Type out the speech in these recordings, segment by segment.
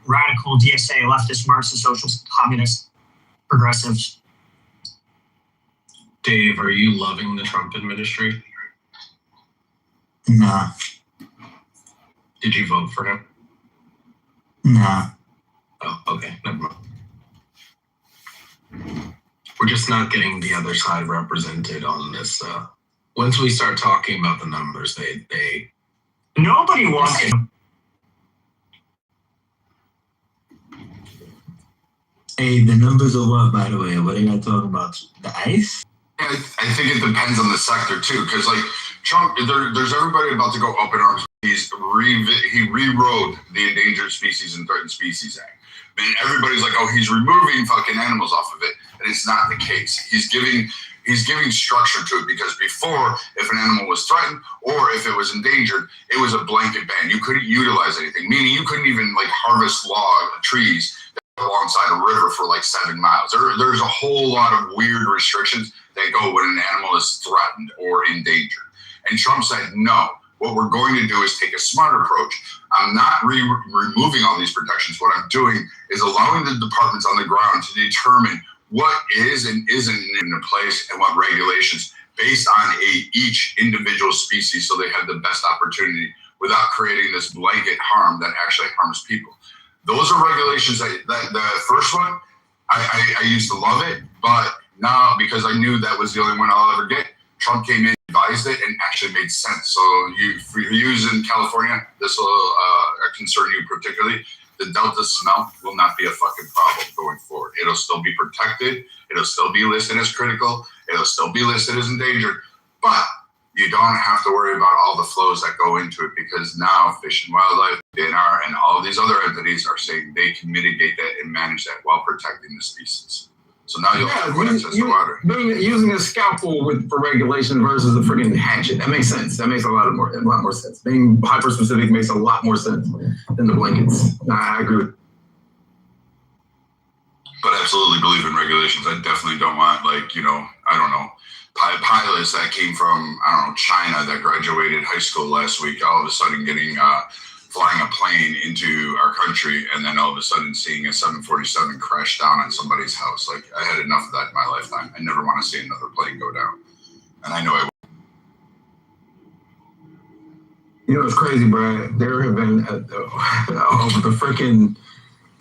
radical DSA, leftist, Marxist, socialist, communist, progressives. Dave, are you loving the Trump administration? Nah. Did you vote for him? Nah. Oh, okay. Never mind. We're just not getting the other side represented on this. Once we start talking about the numbers, they Nobody wants it. Hey, the numbers are what, by the way? What are you guys talking about? The ICE? I think it depends on the sector too, because like Trump, there's everybody about to go up in arms. He rewrote the Endangered Species and Threatened Species Act. And everybody's like, oh, he's removing fucking animals off of it, and it's not the case. He's giving structure to it, because before, if an animal was threatened or if it was endangered, it was a blanket ban. You couldn't utilize anything, meaning you couldn't even like harvest trees alongside a river for like 7 miles. There's a whole lot of weird restrictions that go when an animal is threatened or endangered. And Trump said, no, what we're going to do is take a smart approach. I'm not removing all these protections. What I'm doing is allowing the departments on the ground to determine what is and isn't in place and what regulations based on each individual species, so they have the best opportunity without creating this blanket harm that actually harms people. Those are regulations that the first one, I used to love it, but now because I knew that was the only one I'll ever get, Trump came in, advised it, and actually made sense. So for use in California, this will concern you particularly. The Delta smelt will not be a fucking problem going forward. It'll still be protected. It'll still be listed as critical. It'll still be listed as endangered. But you don't have to worry about all the flows that go into it, because now Fish and Wildlife, DNR, and all of these other entities are saying they can mitigate that and manage that while protecting the species. So now you'll have access to water. Using a scalpel for regulation versus a freaking hatchet. That makes sense. That makes a lot more sense. Being hyper specific makes a lot more sense than the blankets. I agree with. But I absolutely believe in regulations. I definitely don't want, pilots that came from, China that graduated high school last week, all of a sudden getting flying a plane into our country, and then all of a sudden seeing a 747 crash down on somebody's house. Like, I had enough of that in my lifetime. I never want to see another plane go down. And I know I will. You know, it's crazy, Brad. There have been over the freaking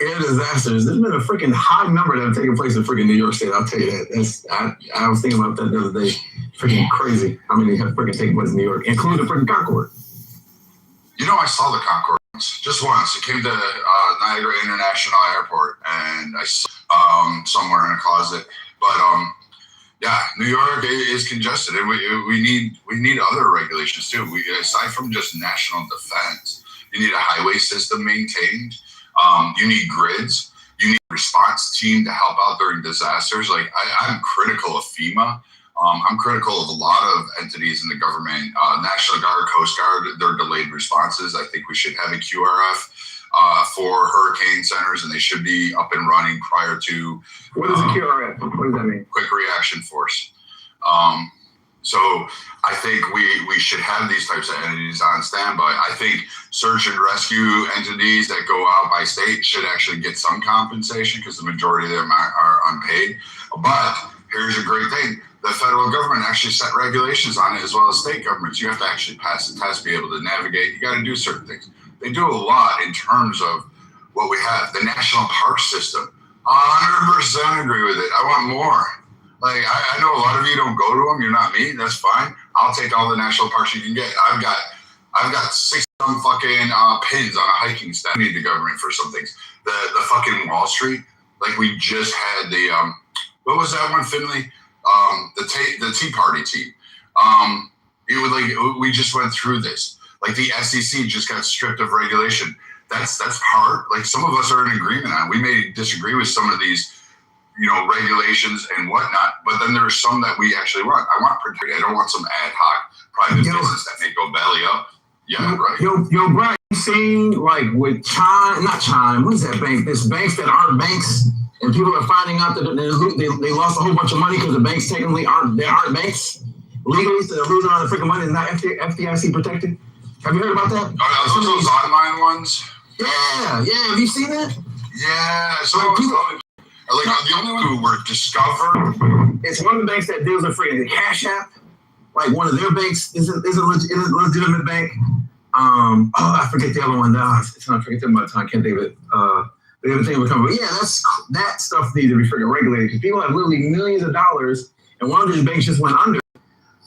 air disasters. There's been a freaking high number that have taken place in freaking New York State. I'll tell you that. I was thinking about that the other day. Freaking crazy how many have freaking taken place in New York, including the freaking Concorde. You know, I saw the Concorde just once. It came to Niagara International Airport, and I saw somewhere in a closet. But yeah, New York is congested, and we need other regulations too. Aside from just national defense, you need a highway system maintained. You need grids. You need a response team to help out during disasters. Like, I'm critical of FEMA. I'm critical of a lot of entities in the government, National Guard, Coast Guard, their delayed responses. I think we should have a QRF for hurricane centers, and they should be up and running prior to. What is a QRF? What does that mean? Quick Reaction Force. So I think we should have these types of entities on standby. I think search and rescue entities that go out by state should actually get some compensation, because the majority of them are unpaid. But here's a great thing. The federal government actually set regulations on it, as well as state governments. You have to actually pass a test, be able to navigate. You got to do certain things. They do a lot in terms of what we have. The national park system, 100% agree with it. I want more. Like, I know a lot of you don't go to them. You're not me. That's fine. I'll take all the national parks you can get. I've got 6 fucking pins on a hiking staff. I need the government for some things. The fucking Wall Street. Like, we just had the what was that one, Finley? The Tea Party team. We just went through this. Like, the SEC just got stripped of regulation. That's hard. Like, some of us are in agreement on. We may disagree with some of these, regulations and whatnot, but then there are some that we actually want. I want protection. I don't want some ad hoc private business that may go belly up. Yeah, right. Yo, Brian, you seen, like, with not Chime, what is that bank? There's banks that aren't banks, and people are finding out that they lost a whole bunch of money because the banks technically aren't banks legally, so they're losing all the freaking money and not FDIC protected. Have you heard about that? Are those online ones? Yeah. Have you seen that? Yeah. So the only one who were discovered. It's one of the banks that deals with freaking Cash App. Like one of their banks is a legitimate bank. I forget the other one. I forget them by the time. I can't think of it. The other thing would come. But yeah, that stuff needs to be freaking regulated because people have literally millions of dollars, and one of these banks just went under,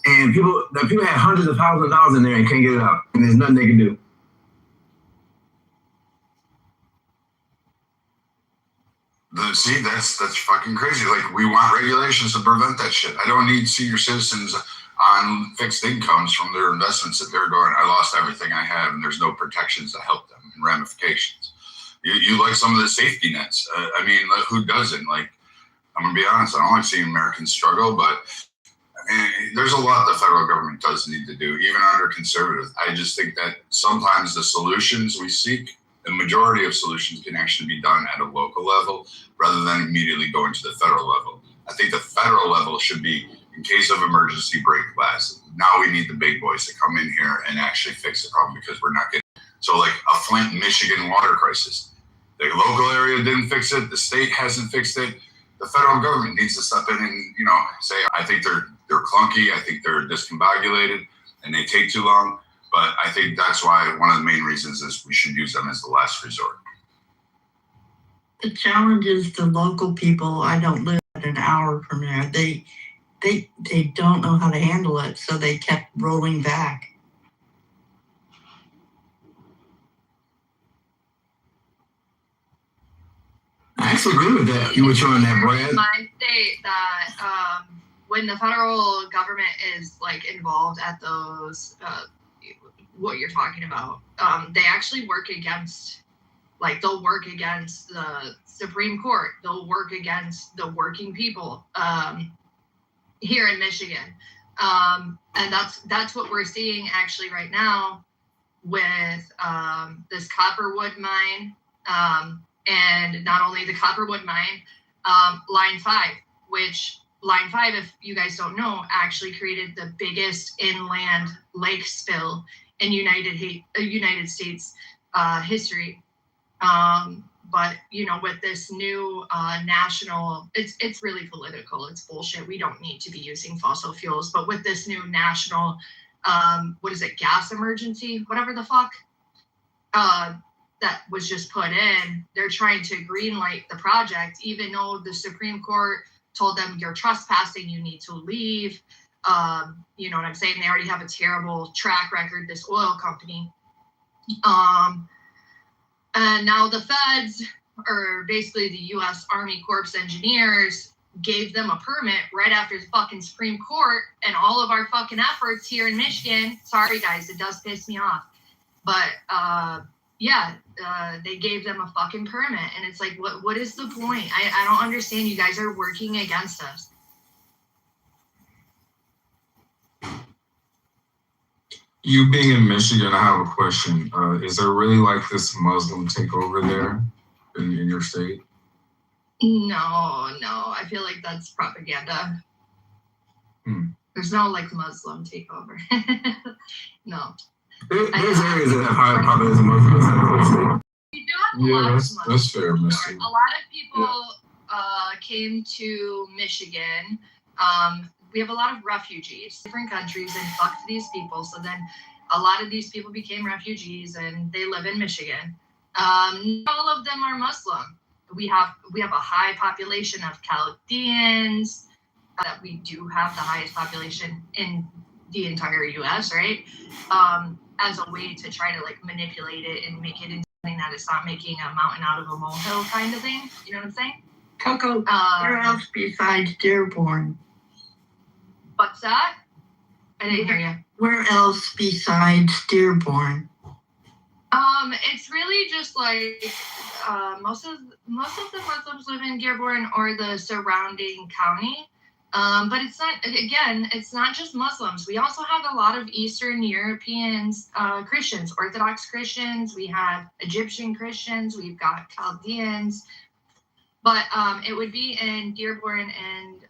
and people had hundreds of thousands of dollars in there and can't get it out, and there's nothing they can do. See, that's fucking crazy. Like, we want regulations to prevent that shit. I don't need senior citizens on fixed incomes from their investments that they're going, I lost everything I have, and there's no protections to help them and ramifications. You like some of the safety nets. I mean, who doesn't? Like, I'm going to be honest, I don't like seeing Americans struggle, but I mean, there's a lot the federal government does need to do, even under conservatives. I just think that sometimes the solutions we seek, the majority of solutions can actually be done at a local level rather than immediately going to the federal level. I think the federal level should be, in case of emergency, break glass. Now we need the big boys to come in here and actually fix the problem because we're not getting. So like a Flint, Michigan water crisis. The local area didn't fix it. The state hasn't fixed it. The federal government needs to step in and, say, I think they're clunky. I think they're discombobulated and they take too long. But I think that's why one of the main reasons is we should use them as the last resort. The challenge is the local people. I don't live at an hour from there. They don't know how to handle it, so they kept rolling back. I actually agree with that. You were showing that, Brad. My state that when the federal government is like involved at those, what you're talking about, they actually work against, they'll work against the Supreme Court. They'll work against the working people here in Michigan, and that's what we're seeing actually right now with this Copperwood mine. And not only the Copperwood mine, Line 5, which Line 5, if you guys don't know, actually created the biggest inland lake spill in United States history. But with this new national, it's really political. It's bullshit. We don't need to be using fossil fuels. But with this new national, gas emergency, whatever the fuck, that was just put in, they're trying to greenlight the project, even though the Supreme Court told them you're trespassing, you need to leave. You know what I'm saying? They already have a terrible track record, this oil company. And now the feds, or basically the U.S. Army Corps Engineers, gave them a permit right after the fucking Supreme Court and all of our fucking efforts here in Michigan. Sorry, guys, it does piss me off. But, they gave them a fucking permit. And it's like, what is the point? I don't understand. You guys are working against us. You being in Michigan, I have a question. Is there really like this Muslim takeover there in your state? No. I feel like that's propaganda. There's no Muslim takeover. No. There's areas that have high population of Muslims. We do have a lot of Muslims. That's fair, Mr. A lot of people came to Michigan. We have a lot of refugees, different countries, and fucked these people. So then a lot of these people became refugees and they live in Michigan. Not all of them are Muslim. We have a high population of Chaldeans. That we do have the highest population in the entire U.S., right? As a way to try to manipulate it and make it into something that it's not making a mountain out of a molehill kind of thing. You know what I'm saying? Coco, where else besides Dearborn? What's that? I didn't hear you. Where else besides Dearborn? It's really just most of the Muslims live in Dearborn or the surrounding county. But it's not just Muslims. We also have a lot of Eastern Europeans, Christians, Orthodox Christians. We have Egyptian Christians. We've got Chaldeans. But it would be in Dearborn and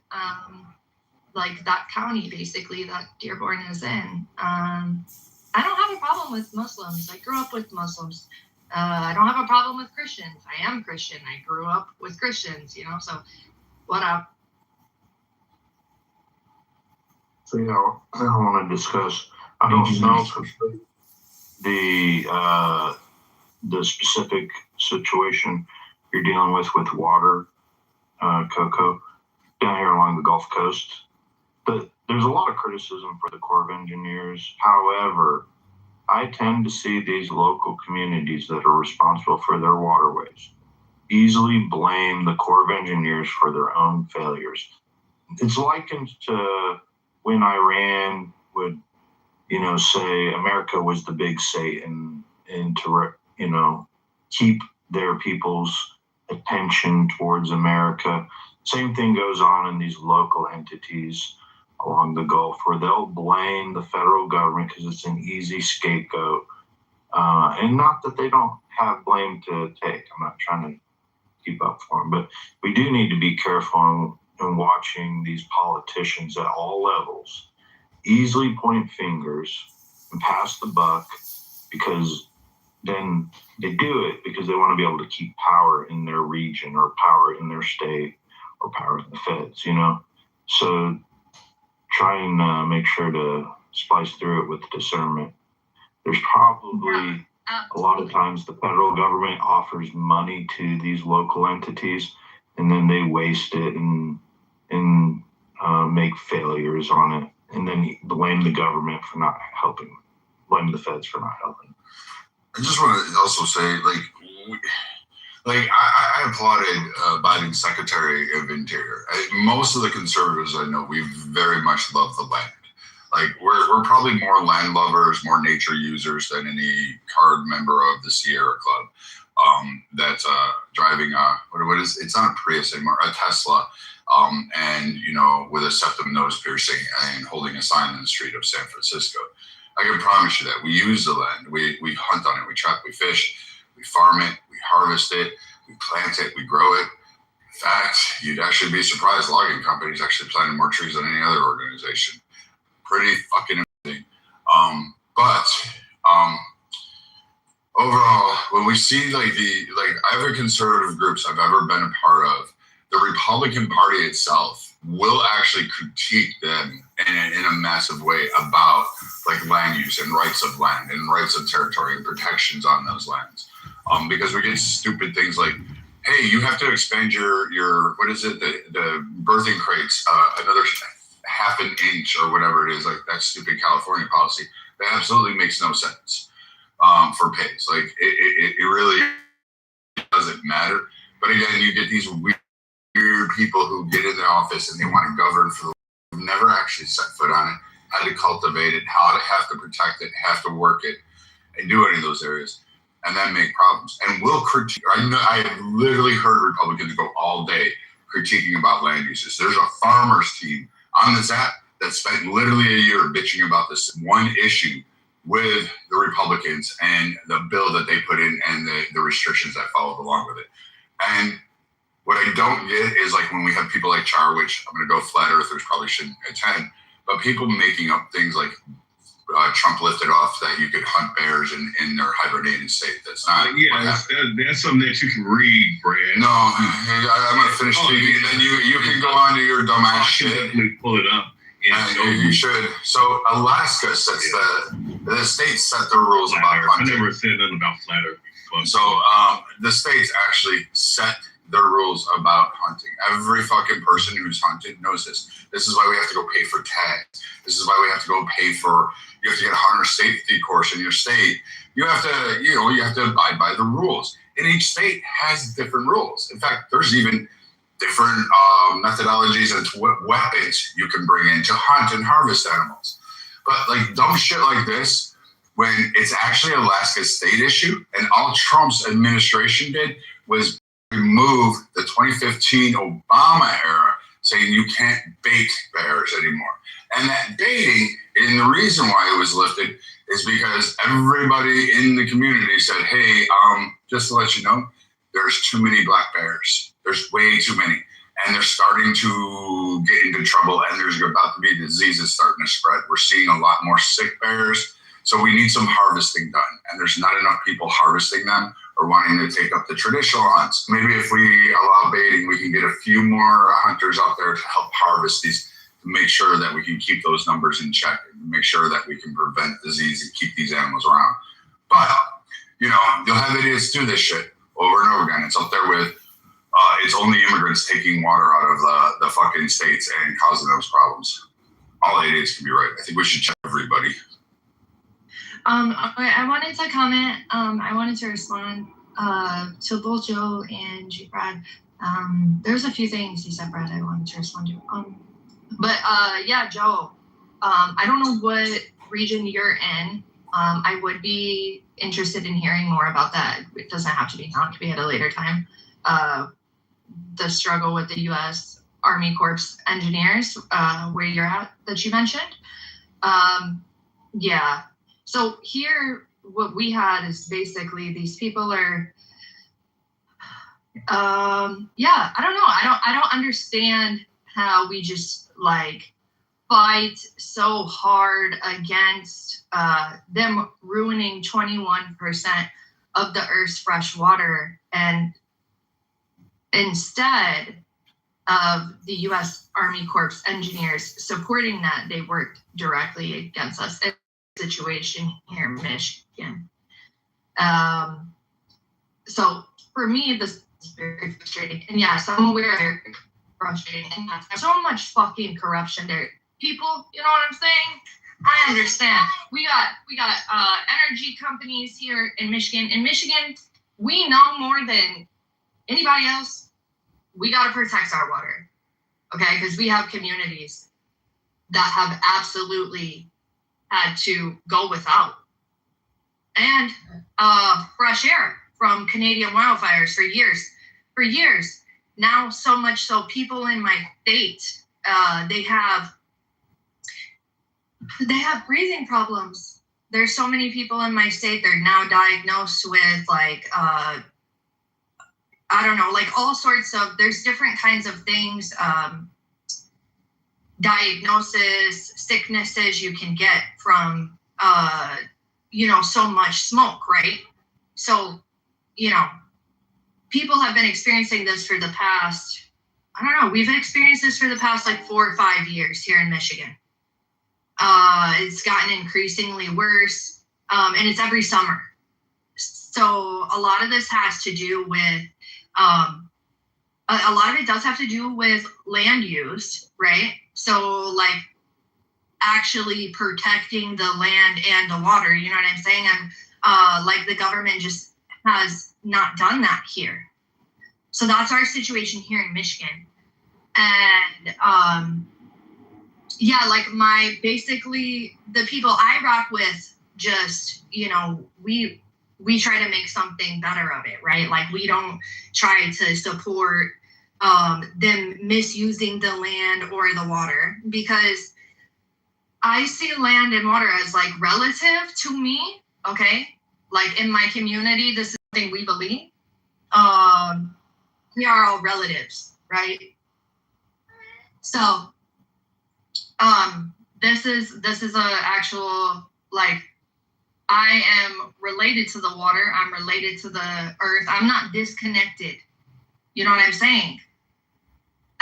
that county, basically, that Dearborn is in. I don't have a problem with Muslims. I grew up with Muslims. I don't have a problem with Christians. I am Christian. I grew up with Christians, so what up? So, I don't want to discuss, I don't know the specific situation you're dealing with water, Coco, down here along the Gulf Coast. But there's a lot of criticism for the Corps of Engineers. However, I tend to see these local communities that are responsible for their waterways easily blame the Corps of Engineers for their own failures. It's likened to when Iran would, say America was the big Satan and to, keep their people's attention towards America. Same thing goes on in these local entities along the Gulf where they'll blame the federal government because it's an easy scapegoat. And not that they don't have blame to take. I'm not trying to keep up for them, but we do need to be careful in watching these politicians at all levels easily point fingers and pass the buck, because then they do it because they want to be able to keep power in their region or power in their state or power in the feds, So try and make sure to splice through it with discernment. There's probably a lot of times the federal government offers money to these local entities and then they waste it and make failures on it, and then blame the government for not helping, blame the feds for not helping. I just want to also say, I applauded Biden's Secretary of Interior. Most of the conservatives I know, we very much love the land. We're probably more land lovers, more nature users than any card member of the Sierra Club that's driving what is it's not a Prius anymore, a Tesla, and with a septum nose piercing and holding a sign in the street of San Francisco. I can promise you that we use the land, we hunt on it, we trap, we fish, we farm it, we harvest it, we plant it, we grow it. In fact, you'd actually be surprised logging companies actually planted more trees than any other organization. Pretty fucking amazing. But overall, when we see every conservative groups I've ever been a part of, the Republican Party itself will actually critique them in a massive way about land use and rights of land and rights of territory and protections on those lands. Because we get stupid things like, hey, you have to expand your what is it, the birthing crates another half an inch or whatever it is, that stupid California policy that absolutely makes no sense for pigs. It really doesn't matter. But again, you get these weird people who get in the office and they want to govern for the who've never actually set foot on it, had to cultivate it, have to protect it, have to work it, and do any of those areas, and then make problems. And will critique. I have literally heard Republicans go all day critiquing about land uses. There's a farmers team on this app that spent literally a year bitching about this one issue with the Republicans and the bill that they put in and the restrictions that followed along with it. And what I don't get is when we have people like Char, which I'm going to go flat earthers probably shouldn't attend, but people making up things like Trump lifted off that you could hunt bears in their hibernating state. That's not. That's something that you can read, Brad. No, I'm going to finish speaking, and then you can go on to your dumbass shit. Definitely pull it up. You should. So Alaska sets the states set the rules about hunting. I never said nothing about flat earth. So the states actually set their rules about hunting. Every fucking person who's hunted knows this. This is why we have to go pay for tags. This is why we have to go pay for. You have to get a hunter safety course in your state. You have to, you have to abide by the rules. And each state has different rules. In fact, there's even different methodologies as to what weapons you can bring in to hunt and harvest animals. But dumb shit like this, when it's actually Alaska's state issue, and all Trump's administration did was remove the 2015 Obama era, saying you can't bait bears anymore. And that baiting, and the reason why it was lifted is because everybody in the community said, hey, just to let you know, there's too many black bears. There's way too many. And they're starting to get into trouble, and there's about to be diseases starting to spread. We're seeing a lot more sick bears. So we need some harvesting done, and there's not enough people harvesting them or wanting to take up the traditional hunts. Maybe if we allow baiting, we can get a few more hunters out there to help harvest these, to make sure that we can keep those numbers in check and make sure that we can prevent disease and keep these animals around. But, you know, you'll have idiots do this shit over and over again. It's up there with, it's only immigrants taking water out of the fucking states and causing those problems. All idiots can be right. I think we should check everybody. I wanted to comment. I wanted to respond to both Joe and Brad. There's a few things you said, Brad, I wanted to respond to. But yeah, Joe, I don't know what region you're in. I would be interested in hearing more about that. It doesn't have to be now. It could be at a later time. The struggle with the U.S. Army Corps engineers, where you're at, that you mentioned. Yeah. So here, what we had is basically these people are, yeah, I don't know. I don't understand how we just like fight so hard against them ruining 21% of the Earth's fresh water, and instead of the U.S. Army Corps engineers supporting that, they worked directly against us. Situation here in Michigan. So for me, this is very frustrating. And yes, I'm aware it's frustrating. And there's so much fucking corruption there. People, you know what I'm saying? I understand. We got energy companies here in Michigan. In Michigan, we know more than anybody else. We got to protect our water, okay? Because we have communities that have absolutely had to go without. And fresh air from Canadian wildfires for years. Now, so much so people in my state, they have breathing problems. There's so many people in my state, they're now diagnosed with like, I don't know, like all sorts of, there's different kinds of things, diagnosis, sicknesses you can get from, you know, so much smoke, right? So, you know, people have been experiencing this for the past, I don't know, we've experienced this for the past like 4 or 5 years here in Michigan. It's gotten increasingly worse, and it's every summer. So a lot of this has to do with, a lot of it does have to do with land use, right? So like actually protecting the land and the water, you know what I'm saying? And like the government just has not done that here. So that's our situation here in Michigan. And yeah, like basically the people I rock with just, you know, we try to make something better of it, right? Like we don't try to support them misusing the land or the water, because I see land and water as like relative to me, okay? Like in my community, this is something we believe. We are all relatives, right? So this is a actual, like, I am related to the water. I'm related to the earth. I'm not disconnected. You know what I'm saying?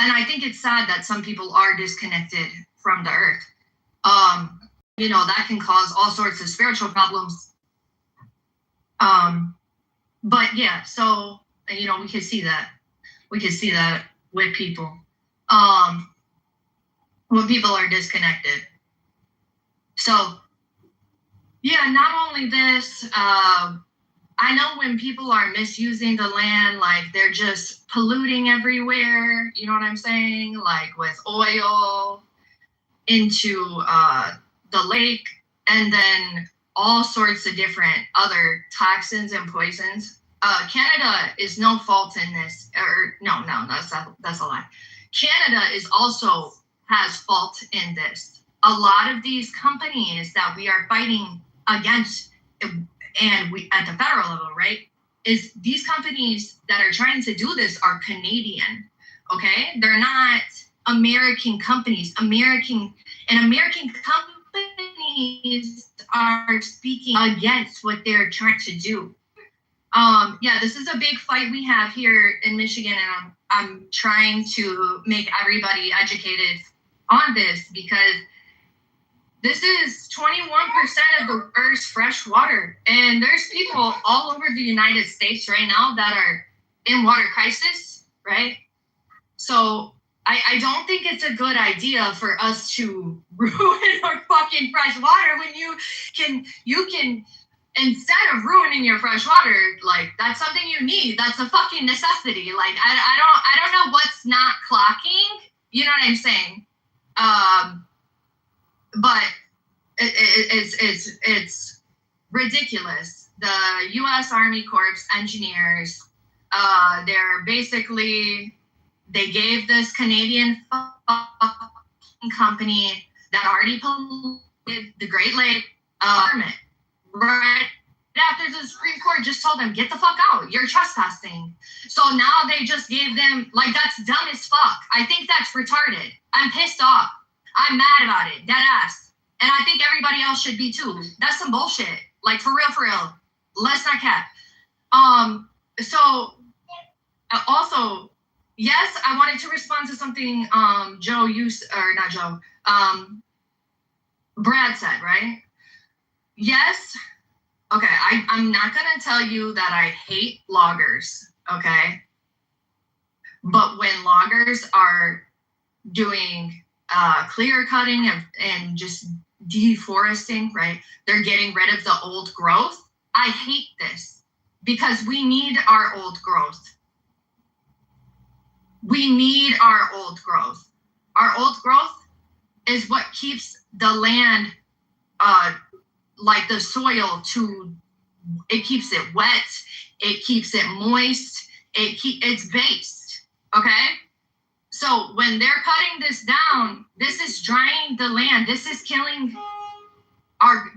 And I think it's sad that some people are disconnected from the earth. You know, that can cause all sorts of spiritual problems. But yeah, so, you know, we can see that. We can see that with people. When people are disconnected. So, yeah, not only this, I know when people are misusing the land, like they're just polluting everywhere, you know what I'm saying? Like with oil into the lake, and then all sorts of different other toxins and poisons. Canada is no fault in this, or no, that's a lie. Canada is also has fault in this. A lot of these companies that we are fighting against, and we at the federal level, right, is these companies that are trying to do this are Canadian, okay? They're not American companies. American companies are speaking against what they're trying to do. Yeah, this is a big fight we have here in Michigan, and I'm trying to make everybody educated on this, because this is 21% of the Earth's fresh water, and there's people all over the United States right now that are in water crisis, right? So I don't think it's a good idea for us to ruin our fucking fresh water when you can instead of ruining your fresh water, like, that's something you need. That's a fucking necessity. Like, I don't know what's not clocking. You know what I'm saying? But it's ridiculous. The U.S. Army Corps engineers, they're basically, they gave this Canadian company that already polluted the Great Lake permit. Right after the Supreme Court just told them, get the fuck out, you're trespassing. So now they just gave them, like, that's dumb as fuck. I think that's retarded. I'm pissed off. I'm mad about it, dead ass. And I think everybody else should be too. That's some bullshit. Like, for real. Let's not cap. So also, yes, I wanted to respond to something Brad said, right? Yes. Okay, I'm not going to tell you that I hate loggers, okay? But when loggers are doing clear cutting and just deforesting, right? They're getting rid of the old growth. I hate this, because we need our old growth. We need our old growth. Our old growth is what keeps the land, like the soil, it keeps it wet, it keeps it moist, it's based, okay? So when they're cutting this down, this is drying the land. This is killing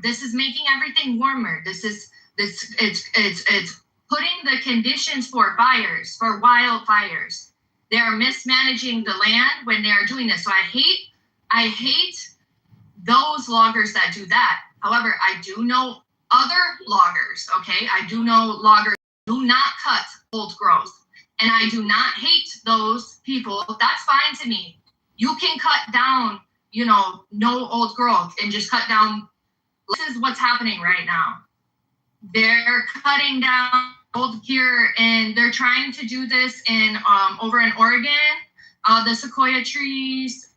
this is making everything warmer. It's putting the conditions for fires, for wildfires. They are mismanaging the land when they are doing this. So I hate those loggers that do that. However, I do know other loggers, okay? I do know loggers do not cut old growth. And I do not hate those people. That's fine to me. You can cut down, no old growth and just cut down. This is what's happening right now. They're cutting down old here, and they're trying to do this in over in Oregon, the sequoia trees.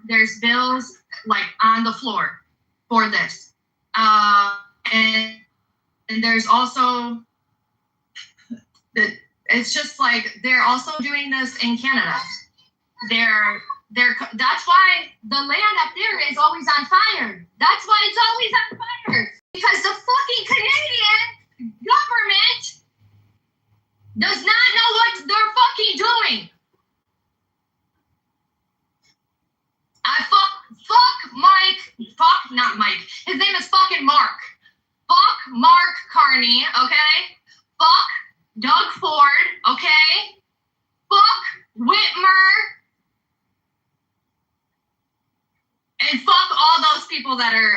There's bills like on the floor for this. And there's also it's just like they're also doing this in Canada. That's why the land up there is always on fire. That's why it's always on fire, because the fucking Canadian government does not know what they're fucking doing. Not Mike. His name is fucking Mark. Fuck Mark Carney, okay? Fuck Doug Ford, okay? Fuck Whitmer. And fuck all those people that are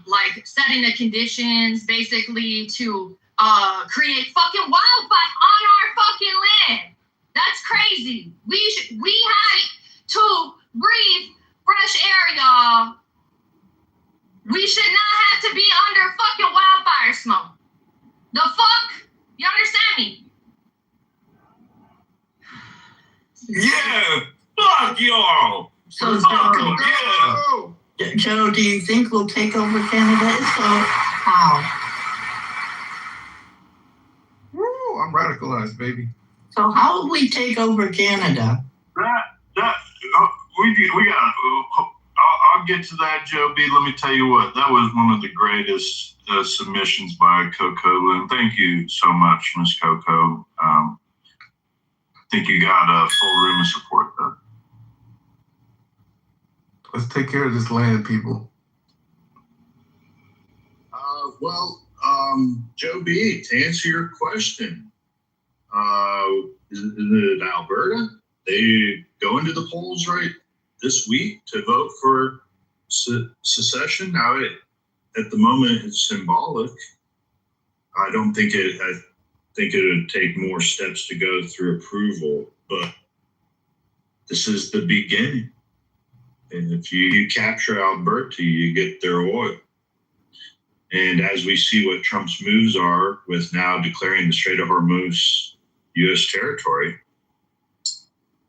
like setting the conditions basically to create fucking wildfire on our fucking land. That's crazy. We had to breathe fresh air, y'all. We should not have to be under fucking wildfire smoke. The fuck? You understand me? Yeah, fuck y'all. So, Joe, do you think we'll take over Canada? So, how? Woo, I'm radicalized, baby. So how will we take over Canada? We got. I'll get to that, Joe B. Let me tell you what. That was one of the greatest submissions by Coco, and thank you so much, Miss Coco. I think you got a full room of support there. Let's take care of this land, people. Joe B, to answer your question, is it Alberta? They go into the polls right this week to vote for secession. Now, at the moment, it's symbolic. I don't think it. I think it would take more steps to go through approval, but this is the beginning. And if you capture Alberta, you get their oil. And as we see what Trump's moves are with now declaring the Strait of Hormuz U.S. territory,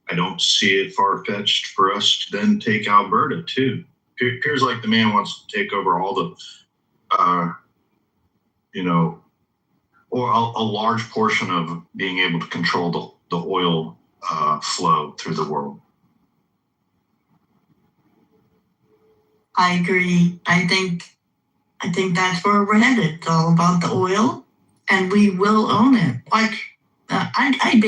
I don't see it far-fetched for us to then take Alberta too. It appears like the man wants to take over all the, or a large portion of being able to control the oil flow through the world. I agree. I think that's where we're headed. It's all about the oil, and we will own it. Like I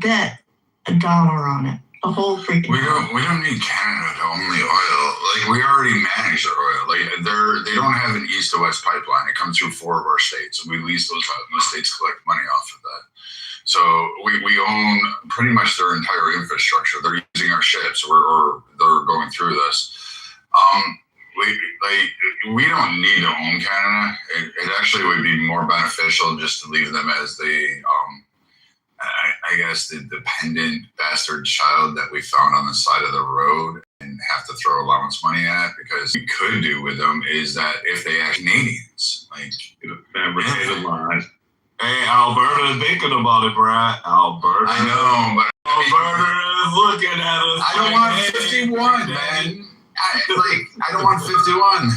bet $1 on it. The whole freaking. We don't need Canada to own the oil. Like, we already manage their oil. Like, they don't have an east to west pipeline. It comes through 4 of our states. We lease those out, and the states collect money off of that. So we own pretty much their entire infrastructure. They're using our ships, or they're going through this. We don't need to own Canada. It actually would be more beneficial just to leave them as the I guess the dependent bastard child that we found on the side of the road and have to throw allowance money at, because we could do with them is that if they are Canadians, like, fabricated lies. Hey, Alberta is thinking about it, Brad. Alberta. I know, but Alberta is looking at us. I don't want 51, man. I don't want 51.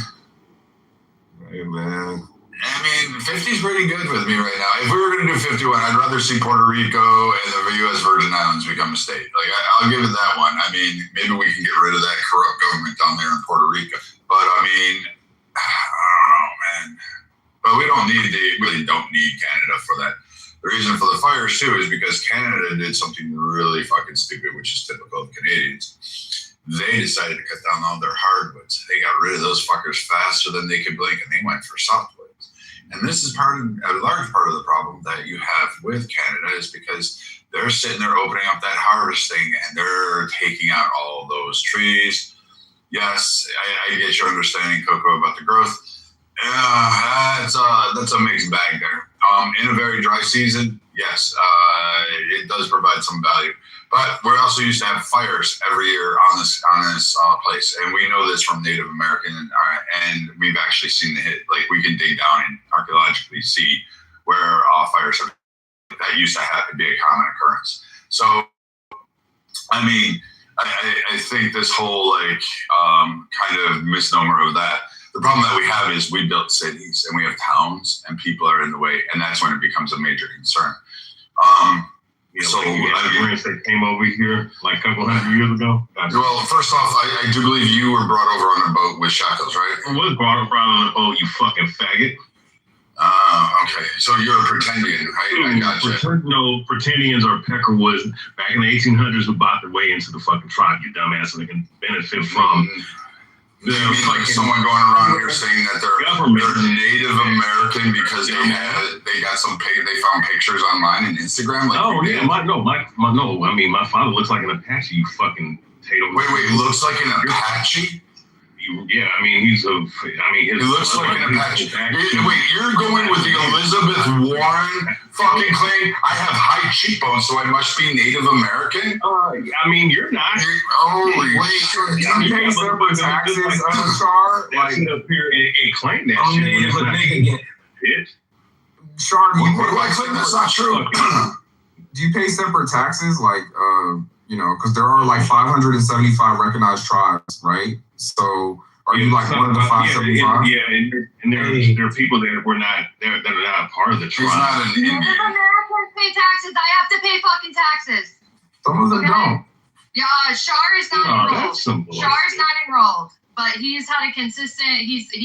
Hey, man. I mean, 50 is pretty good with me right now. If we were going to do 51, I'd rather see Puerto Rico and the U.S. Virgin Islands become a state. Like, I'll give it that one. I mean, maybe we can get rid of that corrupt government down there in Puerto Rico. But, I mean, I don't know, man. But we really don't need Canada for that. The reason for the fires, too, is because Canada did something really fucking stupid, which is typical of Canadians. They decided to cut down all their hardwoods. They got rid of those fuckers faster than they could blink, and they went for softwoods. And this is a large part of the problem that you have with Canada, is because they're sitting there opening up that harvesting and they're taking out all those trees. Yes, I get your understanding, Coco, about the growth. That's a mixed bag there. In a very dry season, yes, it does provide some value. But we're also used to have fires every year on this place, and we know this from Native American, and we've actually seen the hit. Like, we can dig down and archaeologically see where fires are. That used to be a common occurrence. So, I mean, I think this whole kind of misnomer of that. The problem that we have is we built cities and we have towns, and people are in the way, and that's when it becomes a major concern. So that came over here like a couple hundred years ago. Well, first off, I do believe you were brought over on a boat with shackles, right? I was brought on a boat, you fucking faggot. Okay. So you're a pretendian, right? I gotcha. No, pretendians or Peckerwoods back in the 1800s who bought their way into the fucking tribe, you dumbass, so they can benefit from. You mean like someone going around here saying that they're Native American because they found pictures online and Instagram? Like, oh yeah, I mean, my father looks like an Apache. You fucking potato. Wait, looks like an Apache? Yeah, I mean, he looks like an Apache. Wait, you're going with the Elizabeth Warren fucking claim? I have high cheekbones, so I must be Native American? I mean, you're not. Holy shit. You pay separate taxes, Char? Like, sit up here and claim that shit. Char, what do I claim? That's not true. Do you pay separate taxes? Like, because there are like 575 recognized tribes, right? So are you like one of the 575? Yeah, and there are people that are not part of the tribe. He's not an Indian. Native Americans pay taxes. I have to pay fucking taxes. Some of them don't. Yeah, Shar is not enrolled. Shar is not enrolled, but he's had a consistent. He's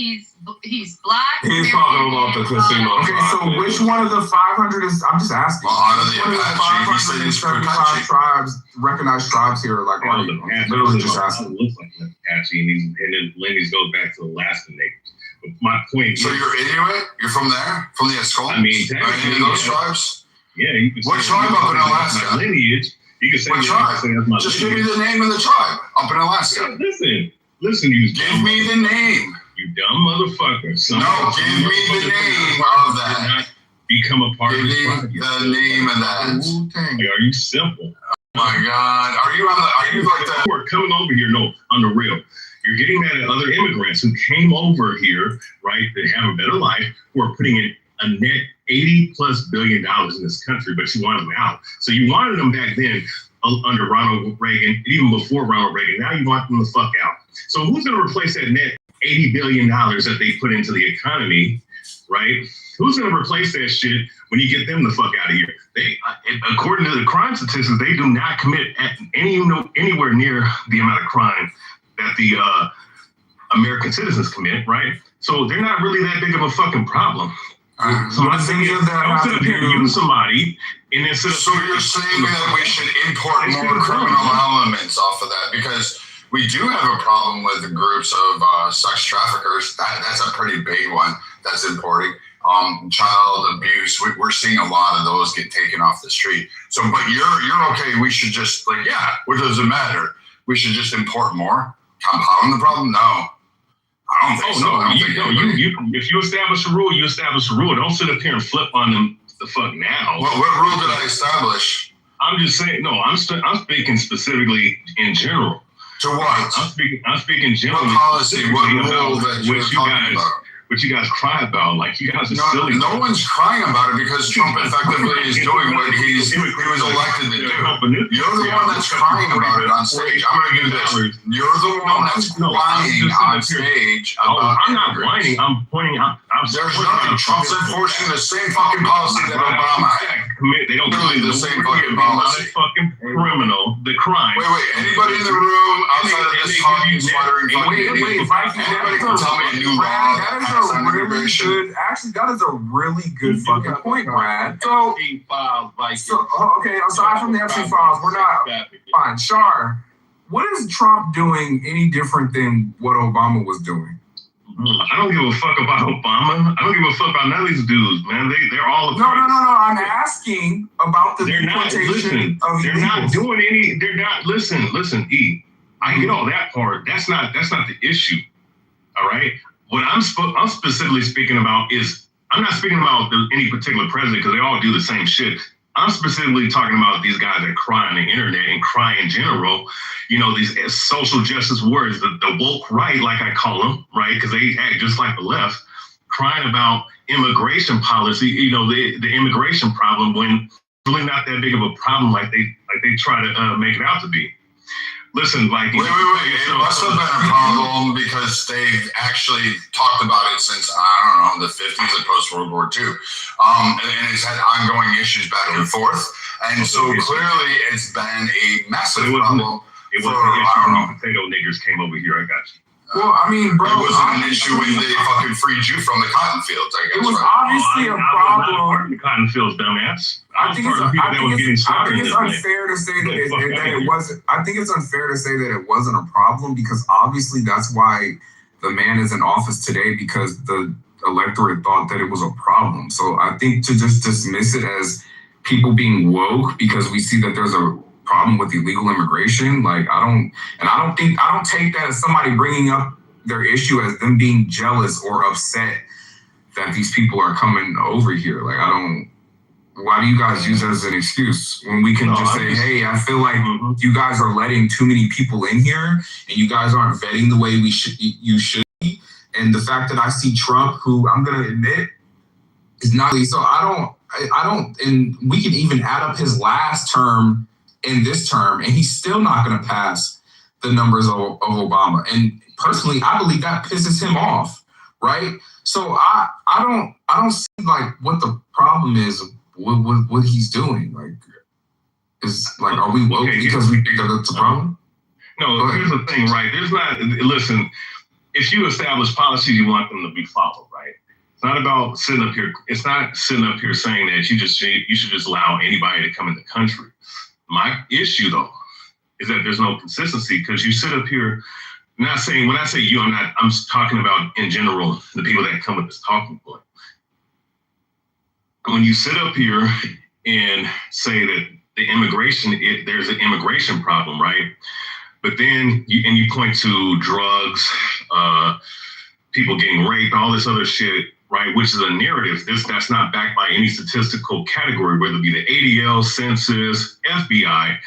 black. He's talking about the casino. Okay, so which one of the 500 is? I'm just asking. Well, out of the Apache, he said it's 575 tribes, recognized tribes here. Like, are you? Literally just asking. Looks like an Apache, and then lineage goes back to Alaskan natives. But my point. So you're Inuit? You're from there? From the Eskimo? I mean, any of those tribes? Yeah, you can. What tribe up in Alaska? Lineage. You can say what tribe? Just give me the name of the tribe up in Alaska. Listen, you. Give me the name. You dumb motherfucker. No, give me the name of that. Become a part Give of this me project. the name of that. Like, are you simple? Oh my God. Are you like that? Who are coming over here? No, on the real. You're getting mad at other immigrants who came over here, right, to have a better life, who are putting in a net $80+ billion in this country, but you wanted them out. So you wanted them back then under Ronald Reagan, even before Ronald Reagan. Now you want them the fuck out. So who's going to replace that net $80 billion that they put into the economy, right? Who's going to replace that shit when you get them the fuck out of here? They, according to the crime statistics, they do not commit anywhere near the amount of crime that the American citizens commit, right? So they're not really that big of a fucking problem. So I'm saying, don't sit up here and use somebody, and then sit up. So you're saying that we should import more criminal elements off of that, because we do have a problem with the groups of sex traffickers. That's a pretty big one that's importing. Child abuse. We're seeing a lot of those get taken off the street. So, but you're okay. We should just what does it matter? We should just import more. Compound the problem? No. I don't think so. No, if you establish a rule, you establish a rule. Don't sit up here and flip on them the fuck now. What rule did I establish? I'm just saying, no, I'm speaking specifically in general. To what? I'm speaking generally. What policy? What rule that you're talking about? What you guys cry about, like you guys are silly. No one's crying about it because Trump effectively is doing what he was elected to do. You're the one that's crying about it on stage. I'm going to give this. You're the one that's whining on stage about I'm not whining. I'm pointing out. There's nothing. Trump's enforcing the same fucking policy that Obama had. They don't really the same fucking policy. Fucking criminal. The crime. Wait. Anybody in the room outside of this talking, swearing, anybody can tell me a new law that has on immigration? That is a really good fucking point, Brad. So, okay, aside from the Epstein files, we're not fine. Shar, what is Trump doing any different than what Obama was doing? I don't give a fuck about Obama. I don't give a fuck about none of these dudes, man. They're all No. I'm asking about the deportation of they're illegals. not doing any. They're not. Listen, E. I get all that part. That's not the issue. All right. What I'm specifically speaking about is I'm not speaking about any particular president because they all do the same shit. I'm specifically talking about these guys that cry on the internet and cry in general. You know, these social justice warriors, the woke right, like I call them, right? Because they act just like the left, crying about immigration policy, you know, the immigration problem when it's really not that big of a problem like they try to make it out to be. Listen, wait. It must have been a problem because they've actually talked about it since, I don't know, the 50s and post-World War II. And it's had ongoing issues back and forth. And so clearly it's been a massive problem. It wasn't an issue when potato niggers came over here. I got you. Well, I mean, bro, it wasn't an issue when they fucking freed you from the cotton fields, I guess. It was obviously a problem. I'm part of the cotton fields, dumbass. I think it's unfair to say that it wasn't. I think it's unfair to say that it wasn't a problem because obviously that's why the man is in office today, because the electorate thought that it was a problem. So I think to just dismiss it as people being woke because we see that there's a problem with illegal immigration, like I don't take that as somebody bringing up their issue as them being jealous or upset that these people are coming over here. Like why do you guys use that as an excuse when we can just say, hey, I feel like you guys are letting too many people in here and you guys aren't vetting the way you should be. And the fact that I see Trump, who I'm gonna admit is not, so I don't, and we can even add up his last term in this term, and he's still not going to pass the numbers of Obama. And personally, I believe that pisses him off, right? So I don't see like what the problem is with what he's doing. Like, are we woke because that's a problem? No, here's the thing, right? Listen, if you establish policies, you want them to be followed, right? It's not about sitting up here. It's not sitting up here saying that you should just allow anybody to come in the country. My issue, though, is that there's no consistency because you sit up here, not saying, when I say you, I'm talking about in general, the people that come with this talking point. When you sit up here and say that there's an immigration problem, right? But then you point to drugs, people getting raped, all this other shit, right? Which is a narrative. That's not backed by any statistical category, whether it be the ADL, census, FBI.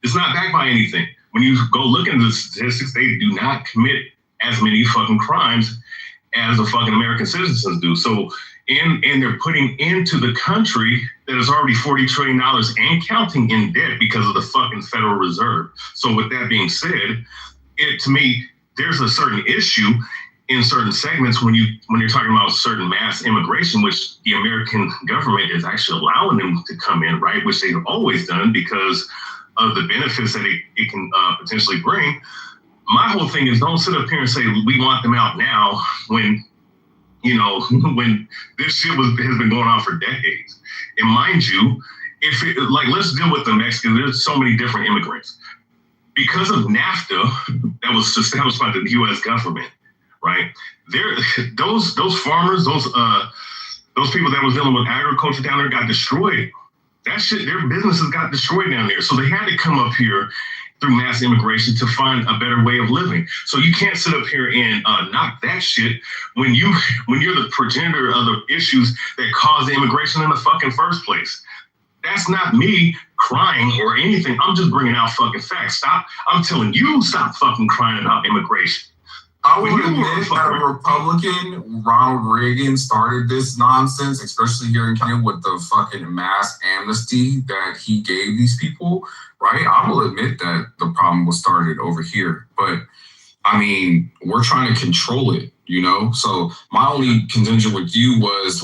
It's not backed by anything. When you go look into the statistics, they do not commit as many fucking crimes as the fucking American citizens do. So, and they're putting into the country that is already $40 trillion and counting in debt because of the fucking Federal Reserve. So with that being said, to me, there's a certain issue in certain segments when you're talking about certain mass immigration, which the American government is actually allowing them to come in, right? Which they've always done because of the benefits that it can potentially bring. My whole thing is don't sit up here and say we want them out now when, when this shit has been going on for decades. And mind you, let's deal with the Mexicans. There's so many different immigrants. Because of NAFTA that was established by the U.S. government, right? Those farmers, those people that was dealing with agriculture down there got destroyed. That shit, their businesses got destroyed down there. So they had to come up here through mass immigration to find a better way of living. So you can't sit up here and knock that shit when you're the progenitor of the issues that caused the immigration in the fucking first place. That's not me crying or anything. I'm just bringing out fucking facts. I'm telling you, stop fucking crying about immigration. I would admit that a Republican, Ronald Reagan, started this nonsense, especially here in Canada with the fucking mass amnesty that he gave these people, right? I will admit that the problem was started over here. But, I mean, we're trying to control it, So my only contention with you was,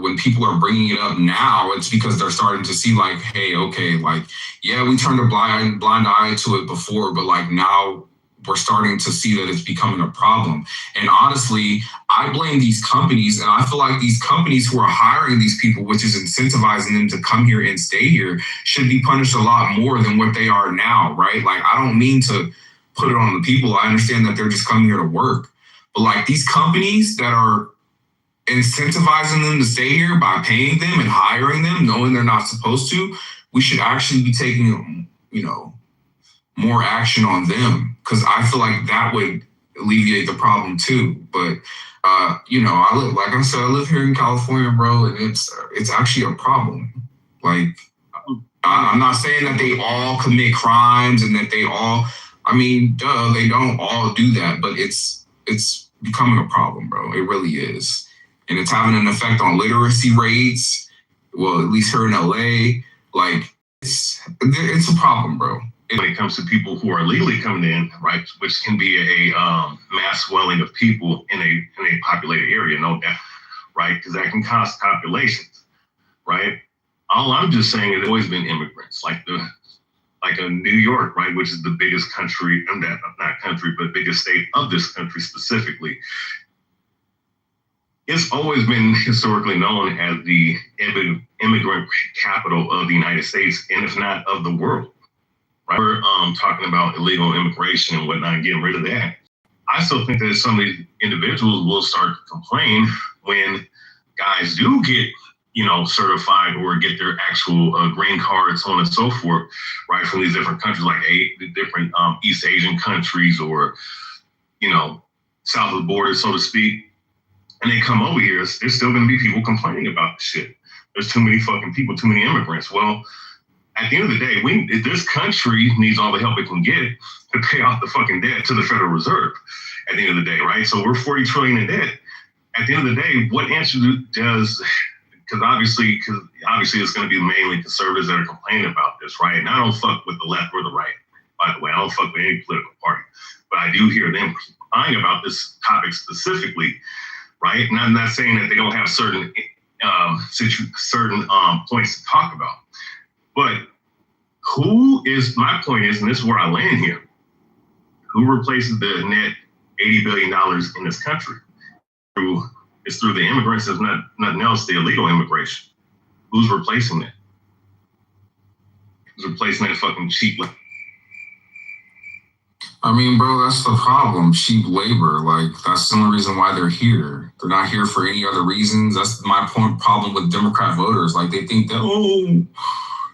when people are bringing it up now, it's because they're starting to see hey, okay, we turned a blind eye to it before, but now we're starting to see that it's becoming a problem. And honestly, I blame these companies, and I feel like these companies who are hiring these people, which is incentivizing them to come here and stay here, should be punished a lot more than what they are now, right? I don't mean to put it on the people. I understand that they're just coming here to work. But these companies that are incentivizing them to stay here by paying them and hiring them, knowing they're not supposed to, we should actually be taking, more action on them, because I feel like that would alleviate the problem too. But I live here in California, bro, and it's actually a problem. I'm not saying that they all commit crimes and that they all, they don't all do that, but it's becoming a problem, bro. It really is. And it's having an effect on literacy rates. Well, at least here in LA, it's a problem, bro. When it comes to people who are legally coming in, right, which can be a mass swelling of people in a populated area, no doubt, right, because that can cause populations, right. All I'm just saying is there's always been immigrants, like a New York, right, which is the biggest country, not country, but biggest state of this country specifically. It's always been historically known as the immigrant capital of the United States, and if not of the world. Right? We're talking about illegal immigration and whatnot, getting rid of that. I still think that some of these individuals will start to complain when guys do get, certified or get their actual green cards, so on and so forth, right, from these different countries, the different East Asian countries or, south of the border, so to speak. And they come over here, there's still going to be people complaining about the shit. There's too many fucking people, too many immigrants. Well, at the end of the day, this country needs all the help it can get to pay off the fucking debt to the Federal Reserve at the end of the day, right? So we're $40 trillion in debt. At the end of the day, what answer does, because obviously it's going to be mainly conservatives that are complaining about this, right? And I don't fuck with the left or the right, by the way. I don't fuck with any political party. But I do hear them crying about this topic specifically, right? And I'm not saying that they don't have certain points to talk about. But my point is, and this is where I land here, who replaces the net $80 billion in this country? It's through the immigrants, it's nothing else, the illegal immigration. Who's replacing that? Who's replacing that fucking cheap labor? Bro, that's the problem. Cheap labor. That's the only reason why they're here. They're not here for any other reasons. That's my problem with Democrat voters. They think that,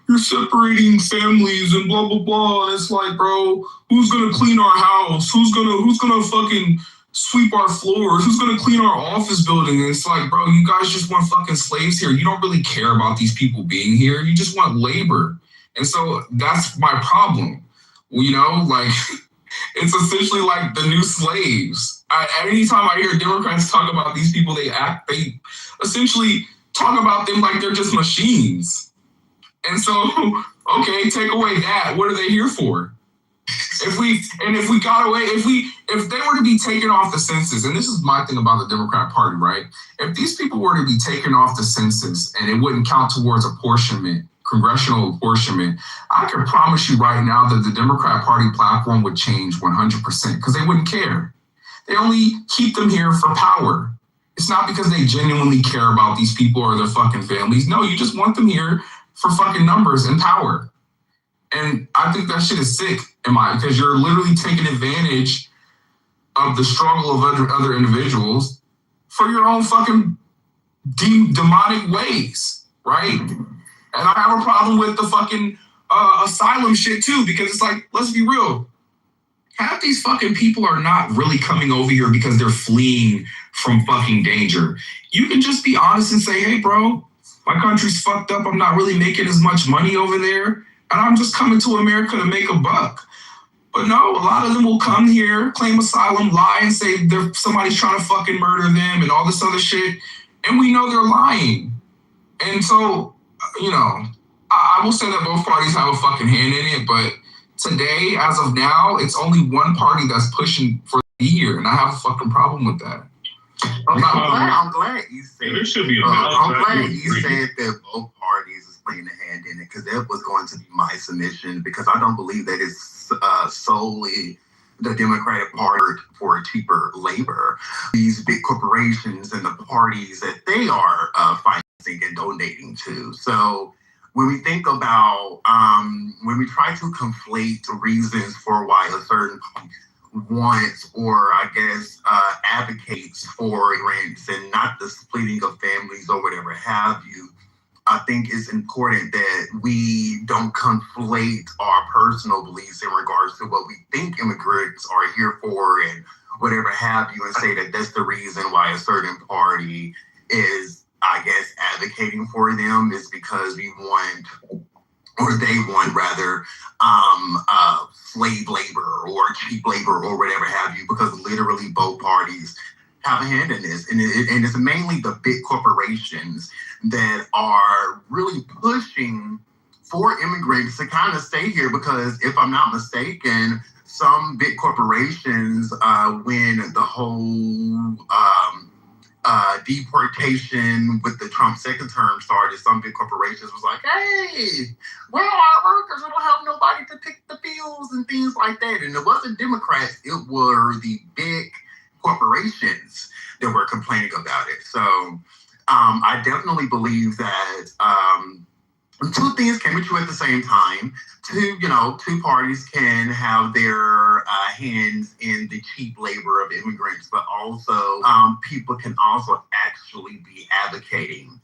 you're separating families and blah, blah, blah. And it's bro, who's going to clean our house? Who's gonna fucking sweep our floors? Who's gonna clean our office building? And it's like, bro, you guys just want fucking slaves here. You don't really care about these people being here. You just want labor. And so that's my problem. You know, like it's essentially like the new slaves. Anytime I hear Democrats talk about these people, they essentially talk about them like they're just machines. And so, okay, take away that. What are they here for? If they were to be taken off the census, and this is my thing about the Democrat Party, right? If these people were to be taken off the census and it wouldn't count towards apportionment, congressional apportionment, I can promise you right now that the Democrat Party platform would change 100% because they wouldn't care. They only keep them here for power. It's not because they genuinely care about these people or their fucking families. No, you just want them here for fucking numbers and power. And I think that shit is sick, because you're literally taking advantage of the struggle of other individuals for your own fucking demonic ways, right? And I have a problem with the fucking asylum shit too, because it's like, let's be real. Half these fucking people are not really coming over here because they're fleeing from fucking danger. You can just be honest and say, hey, bro, my country's fucked up. I'm not really making as much money over there. And I'm just coming to America to make a buck. But no, a lot of them will come here, claim asylum, lie and say somebody's trying to fucking murder them and all this other shit. And we know they're lying. And so, you know, I will say that both parties have a fucking hand in it. But today, as of now, it's only one party that's pushing for the year. And I have a fucking problem with that. I'm glad you said. There should be I'm glad you said that both parties is playing a hand in it, because that was going to be my submission. Because I don't believe that it's solely the Democratic Party for cheaper labor. These big corporations and the parties that they are financing and donating to. So when we think about when we try to conflate the reasons for why a certain wants, or I guess advocates for immigrants and not the splitting of families or whatever have you, I think it's important that we don't conflate our personal beliefs in regards to what we think immigrants are here for and whatever have you, and say that that's the reason why a certain party is, I guess, advocating for them is because we want, or they want rather, slave labor or cheap labor or whatever have you, because literally both parties have a hand in this. And it's mainly the big corporations that are really pushing for immigrants to kind of stay here, because if I'm not mistaken, some big corporations, when the whole deportation with the Trump second term started, some big corporations was like, hey, where are our workers? We don't have nobody to pick the fields and things like that. And it wasn't Democrats, it were the big corporations that were complaining about it. So I definitely believe that two things can be true at the same time. Two parties can have their hands in the cheap labor of immigrants, but also people can also actually be advocating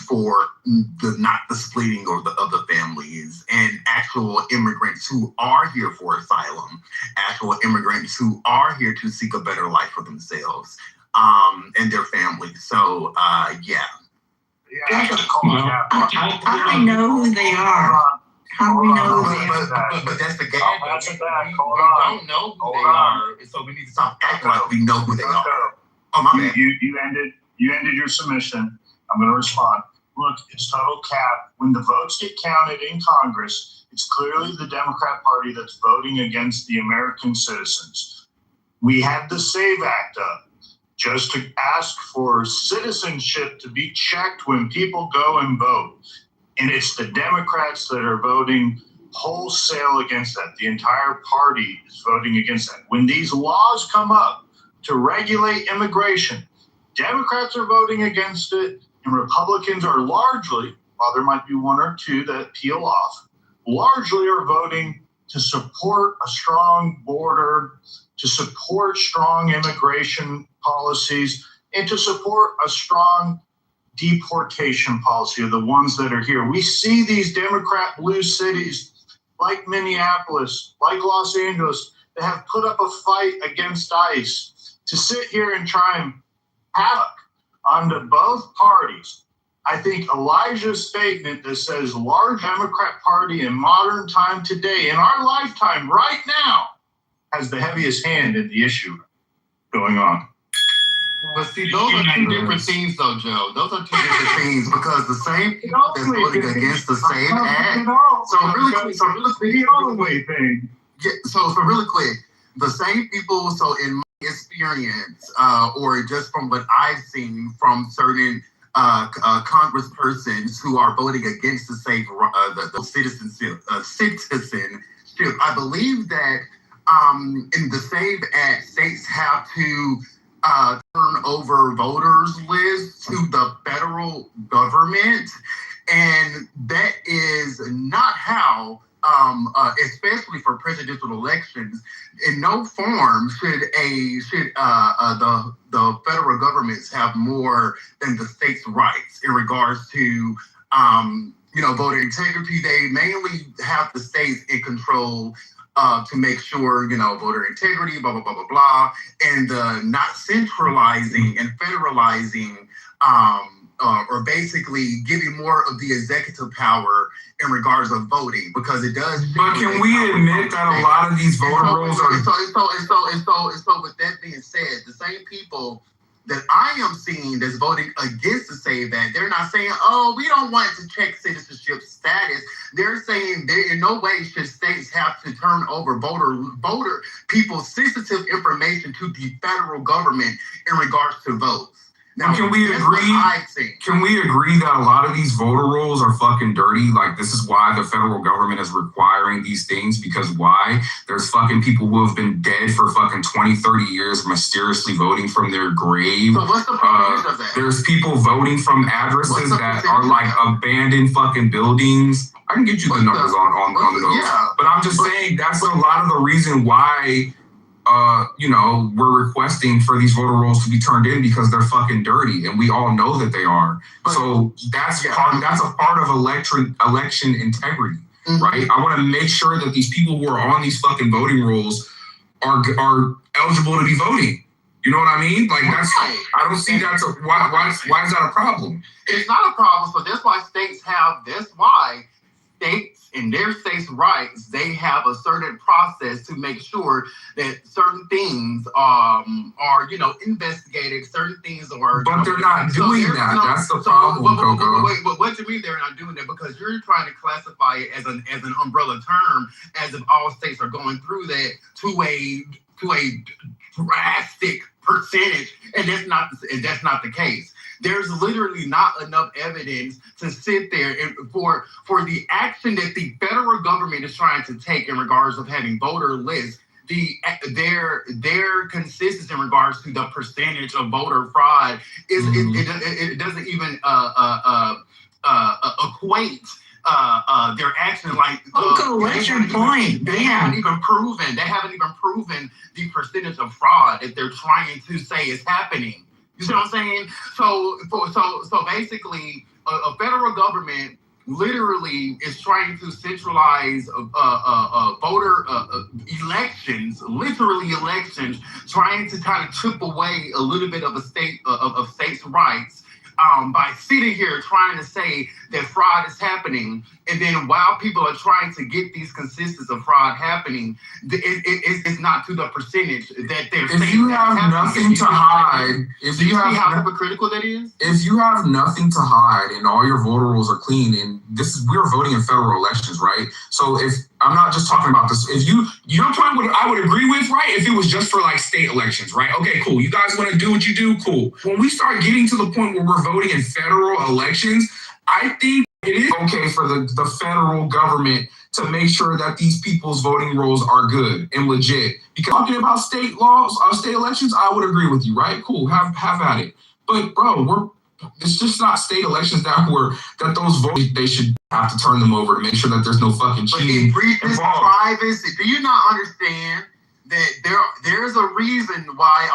for not the splitting of the families, and actual immigrants who are here for asylum, actual immigrants who are here to seek a better life for themselves and their families. So yeah. How do we know who they are? How do we know who they are? But that's the game. We don't know who they are, so we need to stop acting like we know who they are. Oh, my bad. You ended your submission. I'm going to respond. Look, it's total cap. When the votes get counted in Congress, it's clearly the Democrat Party that's voting against the American citizens. We had the SAVE Act up just to ask for citizenship to be checked when people go and vote. And it's the Democrats that are voting wholesale against that. The entire party is voting against that. When these laws come up to regulate immigration, Democrats are voting against it, and Republicans are largely, while there might be one or two that peel off, largely are voting to support a strong border, to support strong immigration policies, and to support a strong deportation policy of the ones that are here. We see these Democrat blue cities like Minneapolis, like Los Angeles, that have put up a fight against ICE to sit here and try and havoc onto both parties. I think Elijah's statement that says large Democrat Party in modern time today, in our lifetime right now, has the heaviest hand in the issue going on. But see, those are two different things, though, Joe. Those are two different things because the same people that's voting against the SAVE Act. So really quick, really quick, the same people. So in my experience, or just from what I've seen from certain congresspersons who are voting against the SAVE, the citizenship, I believe that in the SAVE Act, states have to turn over voters lists to the federal government, and that is not how, especially for presidential elections, in no form should the federal governments have more than the states' rights in regards to voter integrity. They mainly have the states in control to make sure, voter integrity, blah, blah, blah, blah, blah, and not centralizing and federalizing or basically giving more of the executive power in regards of voting, because it does. But can we admit that a lot of these voter rolls are... So with that being said, the same people that I am seeing that's voting against the SAVE Act, they're not saying, oh, we don't want to check citizenship status. They're saying there in no way should states have to turn over voter people's sensitive information to the federal government in regards to votes. Now, can we agree? Can we agree that a lot of these voter rolls are fucking dirty? Like, this is why the federal government is requiring these things, because why? There's fucking people who have been dead for fucking 20, 30 years mysteriously voting from their grave. So what's the percentage of that? There's people voting from addresses that are like abandoned fucking buildings. I can get you the numbers on those. Yeah. But I'm just saying that's a lot of the reason why we're requesting for these voter rolls to be turned in, because they're fucking dirty, and we all know that they are. So that's a part of election integrity, right? I want to make sure that these people who are on these fucking voting rolls are eligible to be voting. You know what I mean? Like, that's, I don't see that's why is that a problem? It's not a problem. So that's why states have, states in their states' rights, they have a certain process to make sure that certain things are investigated, certain things are... But they're not doing that. That's the problem, Coco. Wait, what do you mean they're not doing that? Because you're trying to classify it as an umbrella term, as if all states are going through that to a drastic percentage, and that's not the case. There's literally not enough evidence to sit there and for the action that the federal government is trying to take in regards of having voter lists. Their consistency in regards to the percentage of voter fraud is it doesn't even equate their action like. What's your point? They haven't even proven the percentage of fraud that they're trying to say is happening. You see what I'm saying? So basically, a federal government literally is trying to centralize voter elections, trying to kind of chip away a little bit of a state of states' rights. By sitting here trying to say that fraud is happening, and then while people are trying to get these consistencies of fraud happening, it's not to the percentage that they're saying. If you have nothing to hide, do you see how hypocritical that is? If you have nothing to hide and all your voter rolls are clean, and we're voting in federal elections, right? So if I'm not just talking about this, if your point I would agree with, right? If it was just for like state elections, right? Okay, cool. You guys want to do what you do, cool. When we start getting to the point where we're voting in federal elections, I think it is okay for the federal government to make sure that these people's voting rolls are good and legit. Because talking about state laws, state elections, I would agree with you, right? Cool, have at it. But bro, it's just not state elections that those votes, they should have to turn them over to make sure that there's no fucking cheating involved. Privacy. Do you not understand that there's a reason why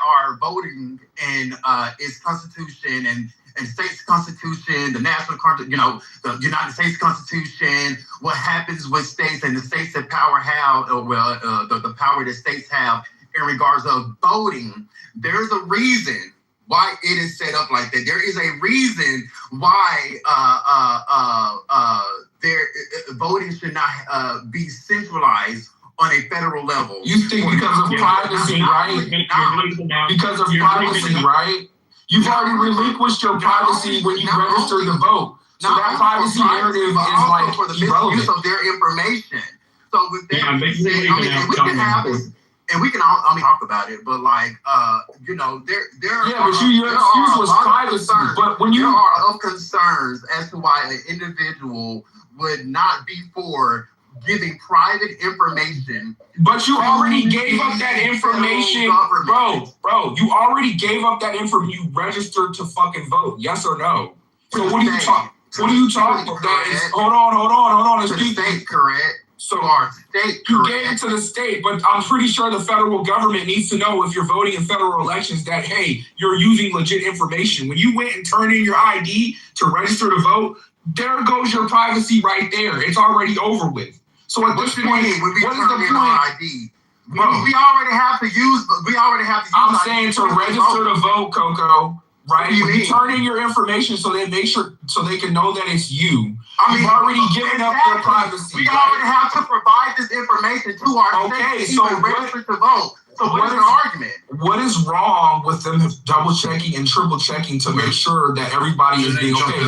our voting and its constitution and state's constitution, the national, the United States Constitution, what happens with states and the states that power have, the power that states have in regards of voting, there's a reason why it is set up like that. There is a reason why voting should not be centralized on a federal level. You think because of privacy, right? Because of privacy, right? You've already relinquished your privacy when you register to vote. So that privacy narrative is like for the irrelevant. misuse of their information. So with that being said, I mean, and we can have this, and we can all, talk about it, but like, you know, there yeah, but your excuse was privacy. But when you there are concerns as to why an individual would not be for giving private information. But you already gave up that information, bro. You already gave up that information. You registered to fucking vote, yes or no? So what are you talking? What are you talking about? Hold on. To the state, correct? So our state, you gave it to the state, but I'm pretty sure the federal government needs to know if you're voting in federal elections that, hey, you're using legit information. When you went and turned in your ID to register to vote, there goes your privacy right there. It's already over with. So at this point, what is the point? ID? We already have to use. I'm saying to register to vote, Coco. Right? When you turn in your information so they make sure, so they can know that it's you. You've already given up your privacy. We already have to provide this information to our state to register to vote. So what is the argument? What is wrong with them double checking and triple checking to make sure that everybody is being okay?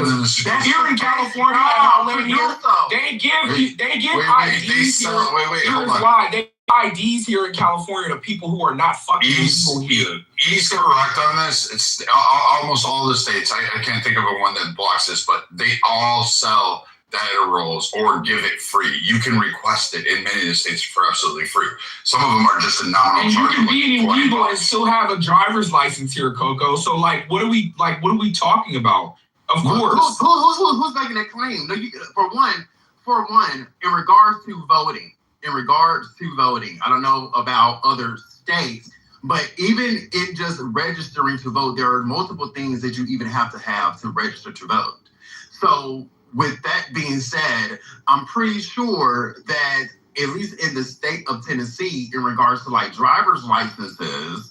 Here in California, they give IDs here. Here's why they IDs here in California to people who are not fucking people here. He's correct on this. It's almost all the states. I can't think of a one that blocks this, but they all sell data rolls or give it free. You can request it in many of the states for absolutely free. Some of them are just a nominal and charge. You can be illegal and still have a driver's license here, Coco. So like, what are we talking about? Of course. Who's making that claim? No, for one, in regards to voting, I don't know about other states, but even in just registering to vote, there are multiple things that you even have to register to vote. So with that being said, I'm pretty sure that at least in the state of Tennessee, in regards to like driver's licenses,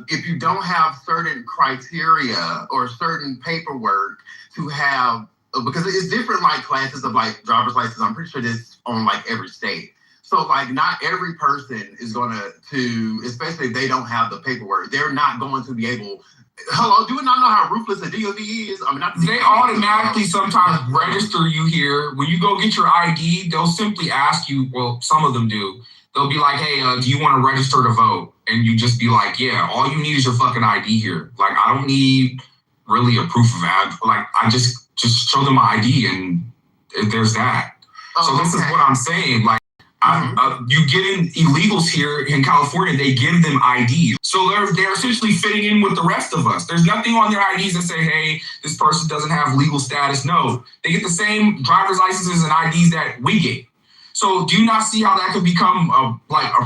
if you don't have certain criteria or certain paperwork to have, because it's different like classes of like driver's license, I'm pretty sure this on like every state. So like not every person is going to, especially if they don't have the paperwork, they're not going to be able. Hello, do we not know how ruthless the DOD is? I mean, they automatically sometimes register you here. When you go get your ID, they'll simply ask you, well, some of them do. They'll be like, hey, do you want to register to vote? And you just be like, yeah, all you need is your fucking ID here. Like, I don't need really a proof of ad. Like, I just show them my ID and there's that. So this is what I'm saying. Like, you get in illegals here in California, they give them ID. So they're essentially fitting in with the rest of us. There's nothing on their IDs that say, hey, this person doesn't have legal status. No, they get the same driver's licenses and IDs that we get. So do you not see how that could become a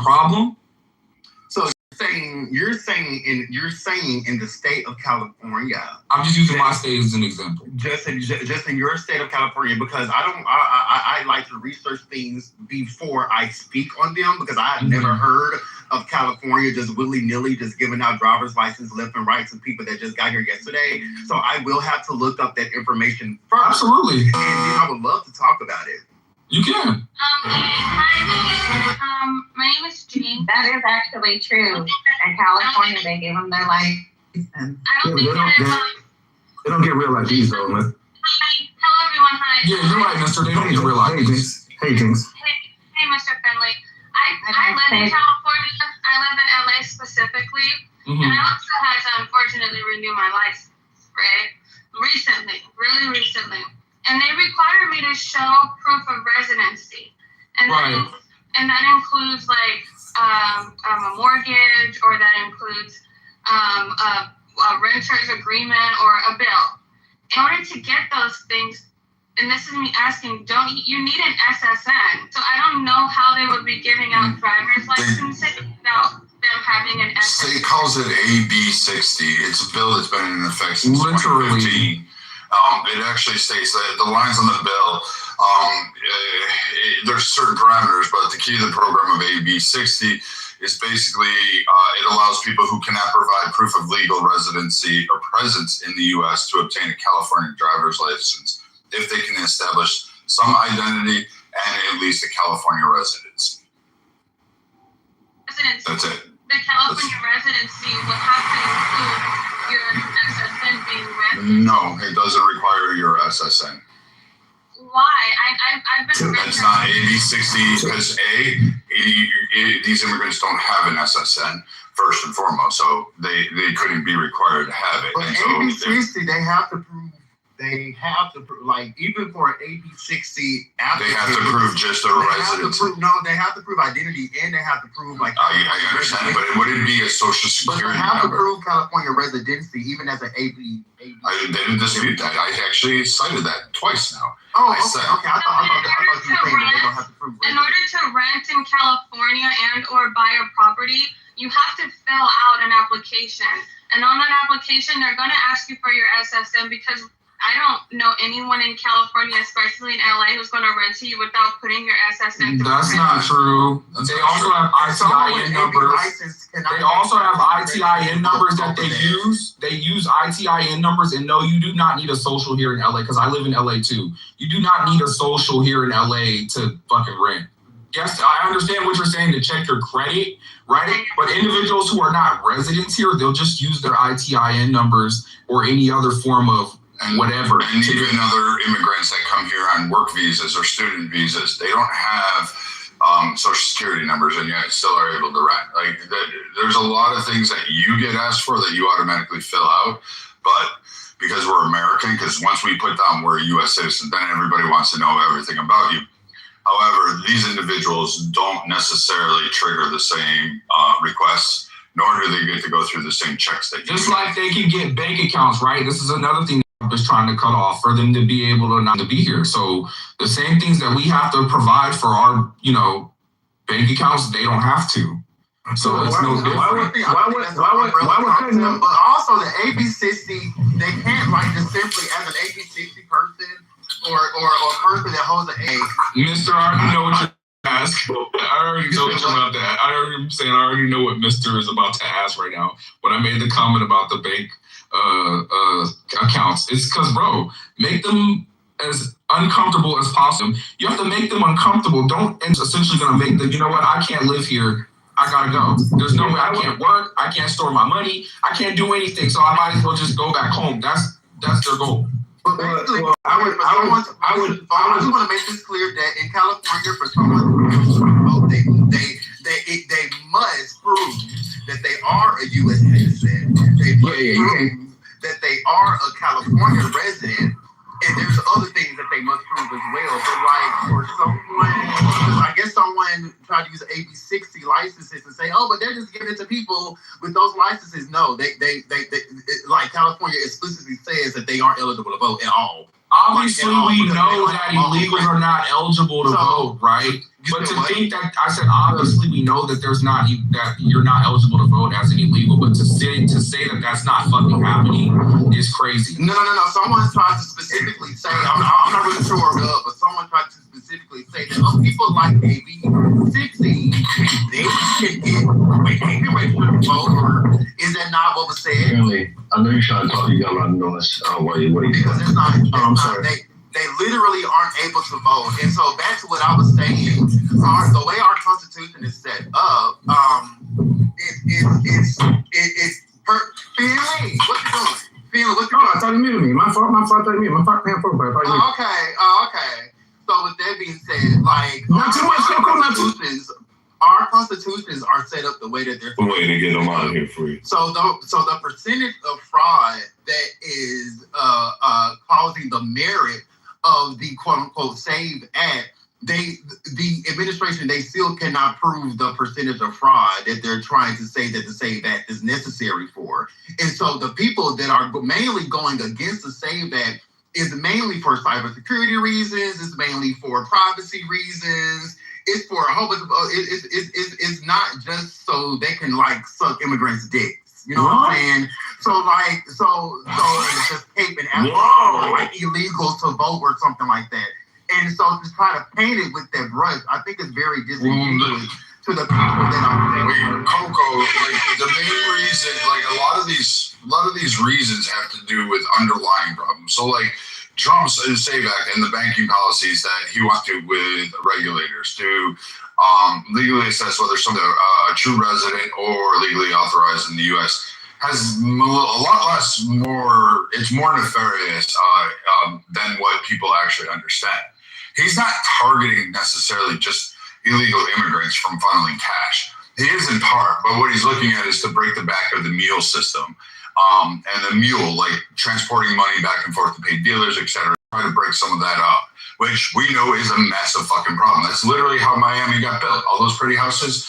problem? So you're saying in the state of California. I'm just using my state as an example. Just in your state of California, because I like to research things before I speak on them, because I have never heard of California just willy-nilly just giving out driver's license left and right to people that just got here yesterday. So I will have to look up that information first. Absolutely. And then I would love to talk about it. You can. Hi, my name is Jean. That is actually true. In California, they give them their license. I don't think they don't get real IDs though. Hello, everyone. Hi. Yeah, you're right, mister. They don't get real IDs. Hey, Jinx. Hey, Mr. Finley. I live in California. I live in LA specifically. And I also had to unfortunately renew my license, right? Really recently. And they require me to show proof of residency. And that includes like a mortgage, or that includes a renter's agreement or a bill. In order to get those things, and this is me asking, you need an SSN. So I don't know how they would be giving out driver's licenses without them having an SSN. State calls it AB 60. It's a bill that's been in effect since 2015. It actually states that the lines on the bill, there's certain parameters, but the key to the program of AB 60 is basically it allows people who cannot provide proof of legal residency or presence in the U.S. to obtain a California driver's license if they can establish some identity and at least a California residency. That's it. The California residency would have to include your SSN being registered. No, it doesn't require your SSN. Why? I've been. That's not AB 60 because these immigrants don't have an SSN first and foremost, so they couldn't be required to have it. But And so AB 60, they have to prove. They have to prove, like, even for an AB 60 applicant, they have to prove just a residency. They have to prove identity, and they have to prove, like, I understand, but it wouldn't be a social security but they have number. to prove California residency, even as an AB. I didn't dispute that. I actually cited that twice now. Oh, I okay. said, I thought you were saying that they don't have to prove In order to rent in California and or buy a property, you have to fill out an application. And on that application, they're going to ask you for your SSN because I don't know anyone in California, especially in LA, who's going to rent to you without putting your SSN. That's not true. They also have ITIN numbers. They also have ITIN numbers that they use. They use ITIN numbers, and no, you do not need a social here in LA because I live in LA too. You do not need a social here in LA to fucking rent. Yes, I understand what you're saying to check your credit, right? But individuals who are not residents here, they'll just use their ITIN numbers or any other form of whatever. And even other immigrants that come here on work visas or student visas, they don't have social security numbers and yet still are able to rent. Like there's a lot of things that you get asked for that you automatically fill out, but because we're American, because once we put down we're a U.S. citizen, then everybody wants to know everything about you. However, these individuals don't necessarily trigger the same requests, nor do they get to go through the same checks that you just like they can get bank accounts, right? This is another thing is trying to cut off for them to be able to not to be here. So the same things that we have to provide for our, bank accounts, they don't have to. So it's no different. But also the AB 60, they can't like just simply as an AB 60 person or a person that holds an A. Mr. I already know what you're asking. I already know what you're about that. I already know what Mr. is about to ask right now. When I made the comment about the bank accounts, it's because, bro, make them as uncomfortable as possible. You have to make them uncomfortable. Don't and essentially gonna make them, you know what, I can't live here. I gotta go. There's no way I can't work. I can't store my money. I can't do anything. So I might as well just go back home. That's their goal. But basically, I just want to make this clear that in California, for someone to vote, they must prove that they are a U.S. citizen. They must prove that they are a California resident. And there's other things that they must prove as well. But like for someone, I guess someone tried to use AB 60 licenses and say, oh, but they're just giving it to people with those licenses. No, they like California explicitly says that they aren't eligible to vote at all. Obviously, we know that illegals are not eligible to vote, right? But to think that, I said, obviously, we know that that you're not eligible to vote as an illegal, but to say that that's not fucking happening is crazy. No. Someone tried to specifically say, I'm not really sure, but someone tried to specifically say that people like AB 60, they can get registered to vote, or is that not what was said? Apparently, I know you're trying to talk, you got a lot of noise. Because it's not, they literally aren't able to vote. And so back to what I was saying, the way our Constitution is set up, Finley, what you doing? Finley, what you doing? I thought you muted me. My fault. My fault. Okay. So with that being said, like, not too much. Our constitutions are set up the way that they're. We're waiting to get them out of here for you. So the percentage of fraud that is causing the merit of the quote unquote SAVE Act, the administration, they still cannot prove the percentage of fraud that they're trying to say that the SAVE Act is necessary for. And so the people that are mainly going against the SAVE Act is mainly for cybersecurity reasons, it's mainly for privacy reasons, it's for a whole bunch of, it's not just so they can like suck immigrants' dicks. You know what I'm saying? So it's just tape and like illegal to vote or something like that. And so to try to paint it with that brush, I think it's very disingenuous to the people that are. Wait, Coco, like the main reason, like a lot of these reasons have to do with underlying problems. So like Trump's SAVE Act and the banking policies that he wants to with regulators to legally assess whether someone a true resident or legally authorized in the U.S. has a lot less more. It's more nefarious than what people actually understand. He's not targeting necessarily just illegal immigrants from funneling cash. He is in part, but what he's looking at is to break the back of the mule system. And the mule, like transporting money back and forth to pay dealers, etc. Try to break some of that up, which we know is a massive fucking problem. That's literally how Miami got built. All those pretty houses,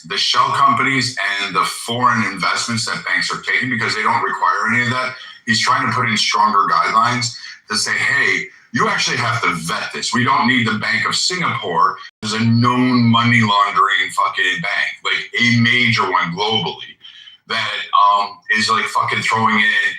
the shell companies and the foreign investments that banks are taking because they don't require any of that. He's trying to put in stronger guidelines to say, hey, you actually have to vet this. We don't need the Bank of Singapore. There's a known money laundering fucking bank, like a major one globally, that is like fucking throwing in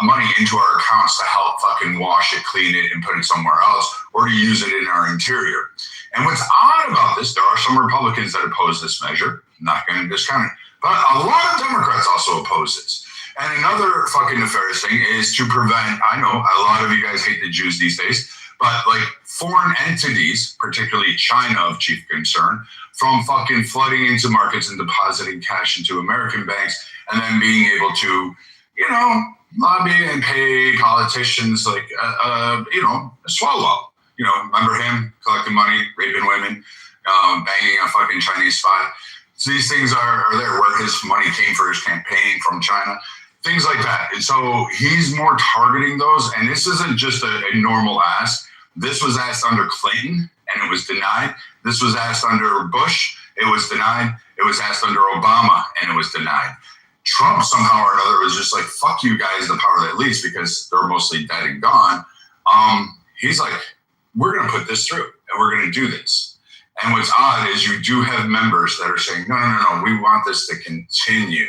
money into our accounts to help fucking wash it, clean it, and put it somewhere else, or to use it in our interior. And what's odd about this, there are some Republicans that oppose this measure. I'm not going to discount it. But a lot of Democrats also oppose this. And another fucking nefarious thing is to prevent, I know a lot of you guys hate the Jews these days, but like foreign entities, particularly China of chief concern, from fucking flooding into markets and depositing cash into American banks and then being able to, you know, lobby and pay politicians like, Swalwell. You know, remember him collecting money, raping women, banging a fucking Chinese spy. So these things are there where his money came for his campaign from China. Things like that. And so he's more targeting those. And this isn't just a normal ask. This was asked under Clinton and it was denied. This was asked under Bush. It was denied. It was asked under Obama and it was denied. Trump somehow or another was just like, fuck you guys, the power that leads, because they're mostly dead and gone. He's like, we're going to put this through and we're going to do this. And what's odd is you do have members that are saying, no, we want this to continue.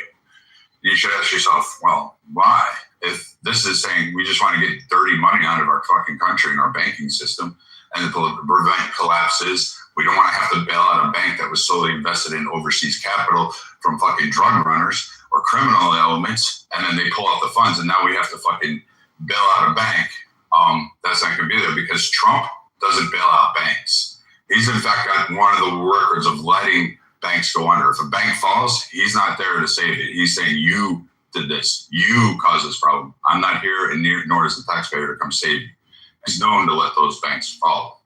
You should ask yourself, well, why? If this is saying we just want to get dirty money out of our fucking country and our banking system and to prevent collapses, we don't want to have to bail out a bank that was solely invested in overseas capital from fucking drug runners or criminal elements, and then they pull out the funds and now we have to fucking bail out a bank. That's not going to be there because Trump doesn't bail out banks. He's in fact got one of the records of letting banks go under. If a bank falls, he's not there to save it. He's saying, you did this. You caused this problem. I'm not here, and nor is the taxpayer to come save you. He's known to let those banks fall.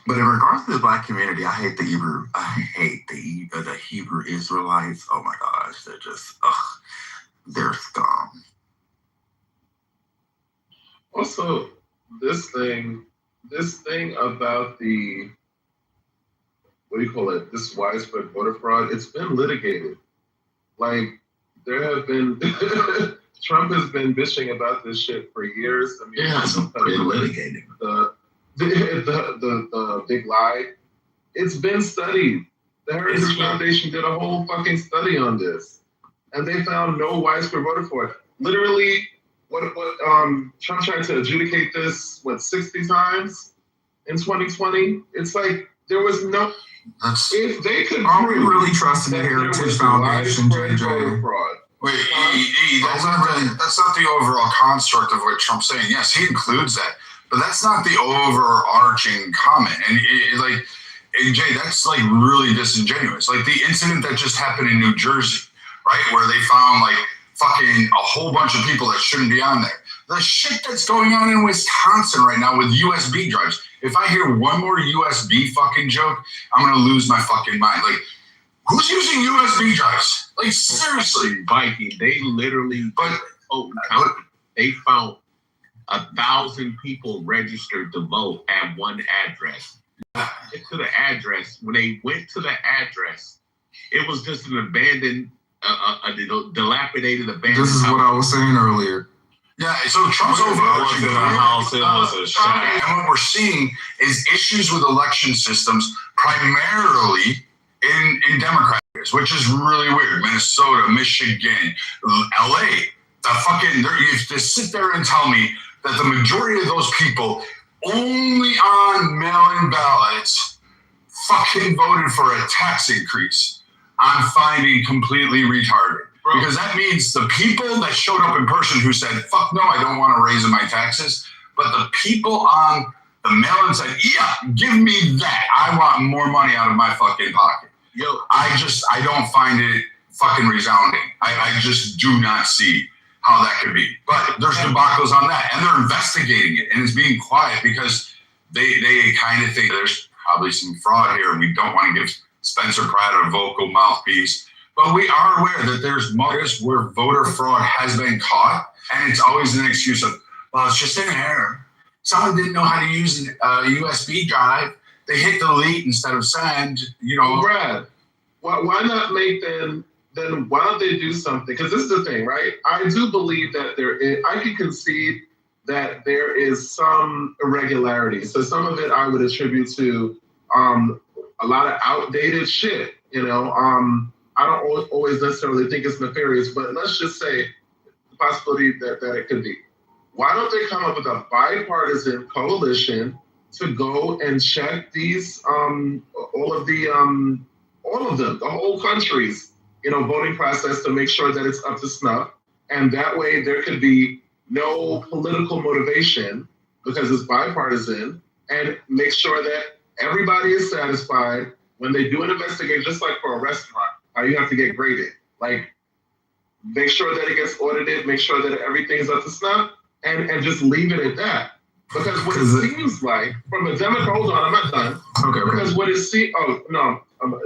But in regards to the Black community, I hate the Hebrew Israelites. Oh my gosh, they're just, they're scum. Also, this thing about the, this widespread voter fraud, it's been litigated. Like, there have been, Trump has been bitching about this shit for years. I mean, it's been litigated. The big lie, it's been studied. The Heritage Foundation did a whole fucking study on this, and they found no widespread voter fraud. Literally, what Trump tried to adjudicate this 60 times in 2020. It's like there was no. If they could, are we really trusting the Heritage Foundation, JJ? Wait, that's not the overall construct of what Trump's saying. Yes, he includes that, but that's not the overarching comment. And Jay, that's like really disingenuous. Like the incident that just happened in New Jersey, right, where they found like fucking a whole bunch of people that shouldn't be on there. The shit that's going on in Wisconsin right now with USB drives. If I hear one more USB fucking joke, I'm gonna lose my fucking mind. Like, who's using USB drives? Like, seriously. Viking, they literally, they found 1,000 people registered to vote at one address. To the address, when they went to the address, it was just an abandoned, dilapidated abandoned This is house. what I was saying earlier. Yeah, so Trump's overarching house, it was a shot. And what we're seeing is issues with election systems primarily in Democrat areas, which is really weird. Minnesota, Michigan, LA, You just sit there and tell me that the majority of those people only on mail-in ballots fucking voted for a tax increase. I'm finding completely retarded. Because that means the people that showed up in person who said, fuck no, I don't want to raise my taxes. But the people on the mail-in said, yeah, give me that. I want more money out of my fucking pocket. I don't find it fucking resounding. I just do not see how that could be. But there's debacles on that. And they're investigating it. And it's being quiet because they kind of think there's probably some fraud here. And we don't want to give Spencer Pratt a vocal mouthpiece. But we are aware that there's markets where voter fraud has been caught. And it's always an excuse of, well, it's just an error. Someone didn't know how to use a USB drive. They hit delete instead of send, Brad, why not make then why don't they do something? Because this is the thing, right? I do believe that I can concede that there is some irregularity. So some of it I would attribute to a lot of outdated shit, I don't always necessarily think it's nefarious, but let's just say the possibility that it could be. Why don't they come up with a bipartisan coalition to go and check these, all of them, the whole country's, voting process to make sure that it's up to snuff. And that way there could be no political motivation because it's bipartisan, and make sure that everybody is satisfied when they do an investigation, just like for a restaurant, how you have to get graded. Like, make sure that it gets audited, make sure that everything's up to snuff, and just leave it at that. Because what it seems like, from a Democrat, hold on, I'm not done. Okay. Because what it seems,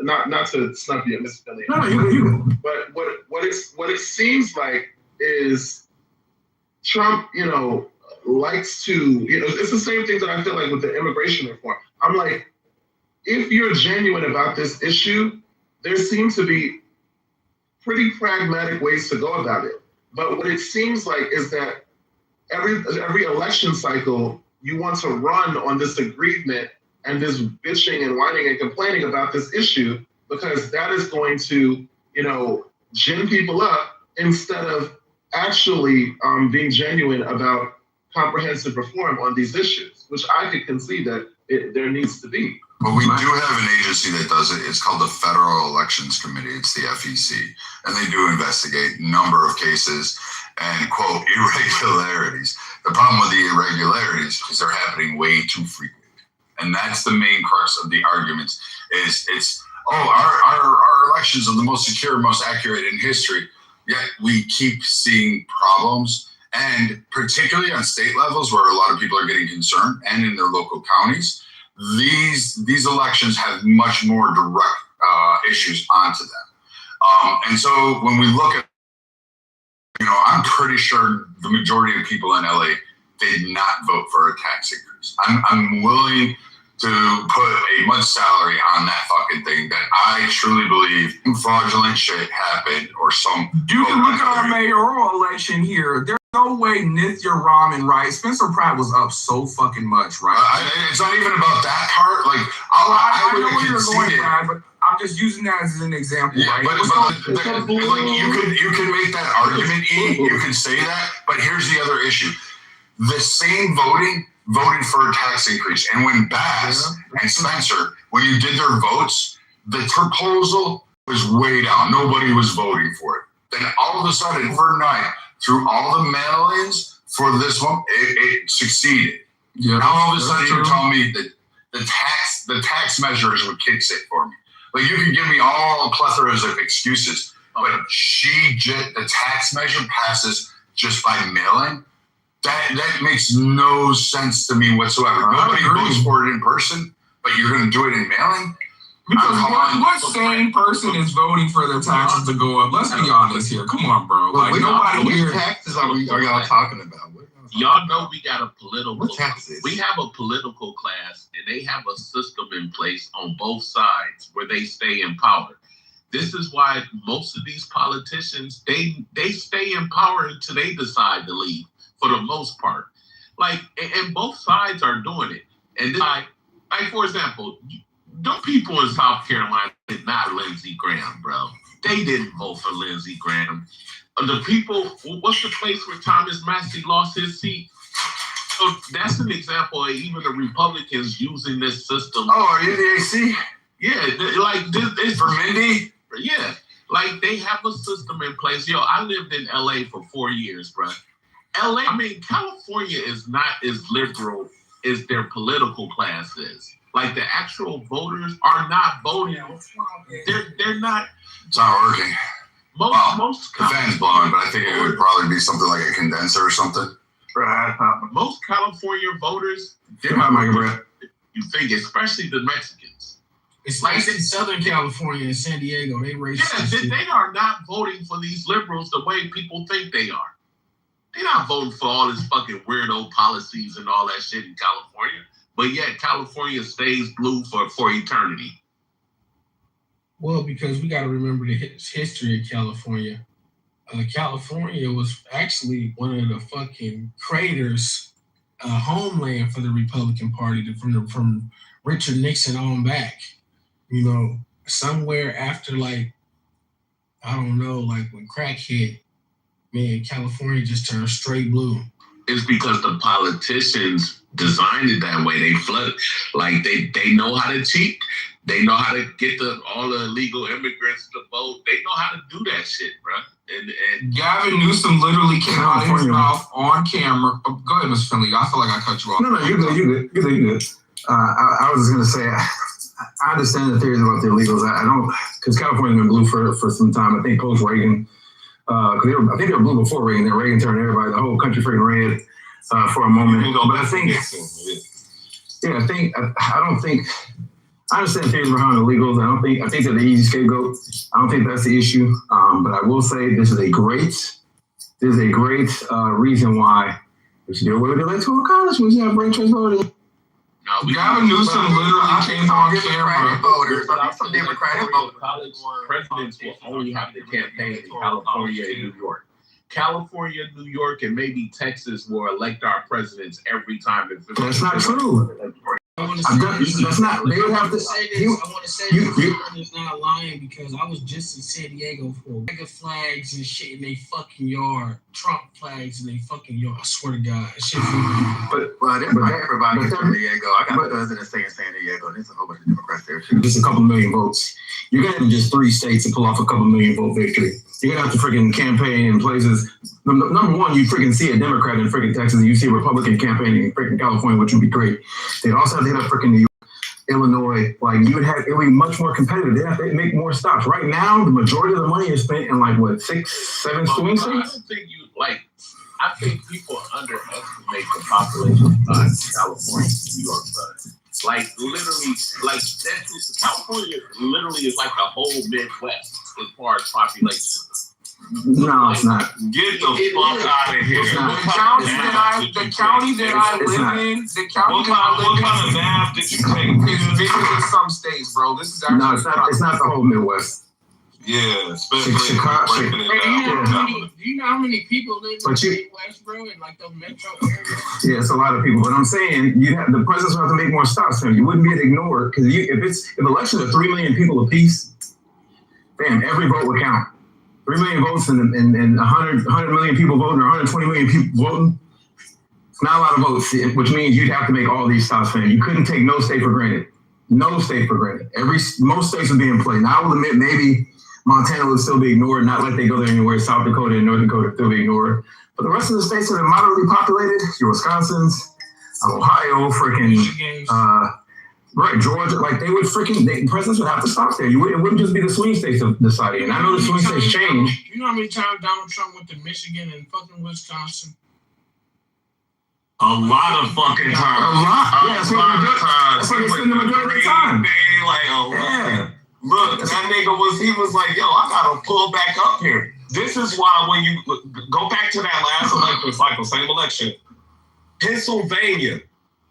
not to snuff you, Mr. Billy. No, you. But what it seems like is Trump, likes to, it's the same thing that I feel like with the immigration reform. I'm like, if you're genuine about this issue, there seems to be pretty pragmatic ways to go about it. But what it seems like is that every election cycle, you want to run on this agreement and this bitching and whining and complaining about this issue, because that is going to, gin people up instead of actually being genuine about comprehensive reform on these issues, which I could concede that there needs to be. But we do have an agency that does it. It's called the Federal Elections Committee. It's the FEC. And they do investigate a number of cases and, quote, irregularities. The problem with the irregularities is they're happening way too frequently. And that's the main crux of the arguments is our elections are the most secure, most accurate in history. Yet we keep seeing problems. And particularly on state levels where a lot of people are getting concerned and in their local counties, these elections have much more direct issues onto them. And so when we look at, I'm pretty sure the majority of people in LA did not vote for a tax increase. I'm willing to put a month's salary on that fucking thing that I truly believe fraudulent shit happened or some. You can look at our mayoral election here. There's no way Nithya Raman, right? Spencer Pratt was up so fucking much, right? It's not even about that part. Like, I know where you're going, Brad, but I'm just using that as an example, right? But you can make that argument, E. You can say that, but here's the other issue. The same voted for a tax increase. And when Bass and Spencer, when you did their votes, the proposal was way down. Nobody was voting for it. Then all of a sudden, overnight, through all the mail-ins for this one, it succeeded. Yeah, now all of a sudden you're telling me that the tax measures would fix it for me. Like, you can give me all plethoras of excuses, but the tax measure passes just by mail-in. That makes no sense to me whatsoever. Nobody votes for it in person, but you're going to do it in mail-in? Because what sane person is voting for their taxes to go up? Let's be honest here. Come on, bro. Like, nobody here. Which taxes are y'all talking about? Y'all know we got a political. We have a political class, and they have a system in place on both sides where they stay in power. This is why most of these politicians they stay in power until they decide to leave. For the most part, like, and both sides are doing it. And this, like for example, those people in South Carolina did not Lindsey Graham, bro. They didn't vote for Lindsey Graham. the people, what's the place where Thomas Massey lost his seat? So that's an example of even the Republicans using this system. Oh, are you the AC? Yeah, like this for Mindy? Yeah, like they have a system in place. Yo, I lived in LA for 4 years, bro. LA, I mean, California is not as liberal as their political class is. Like the actual voters are not voting. They're not. It's not working. Most the fan's blowing, but I think it would probably be something like a condenser or something. Most California voters, they're you think, especially the Mexicans. It's like in Southern California and San Diego, they racist. Yeah, they are not voting for these liberals the way people think they are. They're not voting for all this fucking weirdo policies and all that shit in California. But yet California stays blue for eternity. Well, because we got to remember the history of California. California was actually one of the fucking craters, homeland for the Republican Party from Richard Nixon on back. You know, somewhere after like, I don't know, like when crack hit, man, California just turned straight blue. It's because the politicians designed it that way. They flood, like they know how to cheat. They know how to get all the illegal immigrants to vote. They know how to do that shit, bro. And Gavin Newsom literally came out of his mouth on camera. Oh, go ahead, Mr. Finley. I feel like I cut you off. No, you're good. I was just gonna say, I understand the theories about the illegals. I don't, because California's been blue for some time. I think post Reagan. I think they were blue before Reagan. Then Reagan turned everybody, the whole country freaking red for a moment. But I think, I understand the theories behind illegals. I think they're the easy scapegoat. I don't think that's the issue. But I will say this is a great reason why we should do away with the electoral college. We should have ranked choice voting. Gavin Newsom literally came on camera. Voters, some Democratic voters. College presidents will only have to campaign in California and New York. California, New York, and maybe Texas will elect our presidents every time. That's not true. That's not. They would have to. I want to say this is not lying because I was just in San Diego for mega flags and shit in they fucking yard, Trump flags in they fucking yard. I swear to God, shit. Everybody in San Diego. I got a cousin that stay in San Diego, and there's a whole bunch of Democrats there too. Just a couple million votes. You're gonna have just 3 states to pull off a couple million vote victory. You're gonna have to freaking campaign in places. Number one, you freaking see a Democrat in freaking Texas, and you see a Republican campaigning in freaking California, which would be great. They'd also have to hit up freaking New York, Illinois. Like it would be much more competitive. They have to make more stops. Right now, the majority of the money is spent in like what 6, 7 swing states. I don't think I think people underestimate the population size of California, New York, bro. Like literally, like California literally is like the whole Midwest as far as population. No, it's not. Get the fuck out of here. The county that I live in, what kind of math did you take? Is bigger than some states, bro. This is actually no, it's not the whole Midwest. Yeah, especially Chicago. Do you know how many people live in the Midwest, bro, in like the metro area? Yeah, it's a lot of people. But I'm saying the presidents will have to make more stops. You wouldn't be ignored because if elections are 3 million people apiece, damn, every vote would count. 3 million votes and 100 million people voting or 120 million people voting. It's not a lot of votes, which means you'd have to make all these stops, fam. You couldn't take no state for granted. No state for granted. Most states would be in play. Now I will admit maybe Montana would still be ignored, not let they go there anywhere. South Dakota and North Dakota still be ignored. But the rest of the states that are moderately populated, your Wisconsins, Ohio, freaking, right, Georgia, like presidents would have to stop there. It wouldn't just be the swing states deciding. And I know the swing states change. You know how many times Donald Trump went to Michigan and fucking Wisconsin? A lot of fucking times. A lot. Yeah, that's what they spend the majority of the time. Yeah. Look, that nigga was like, yo, I gotta pull back up here. This is why when you go back to that last election cycle, same election, Pennsylvania,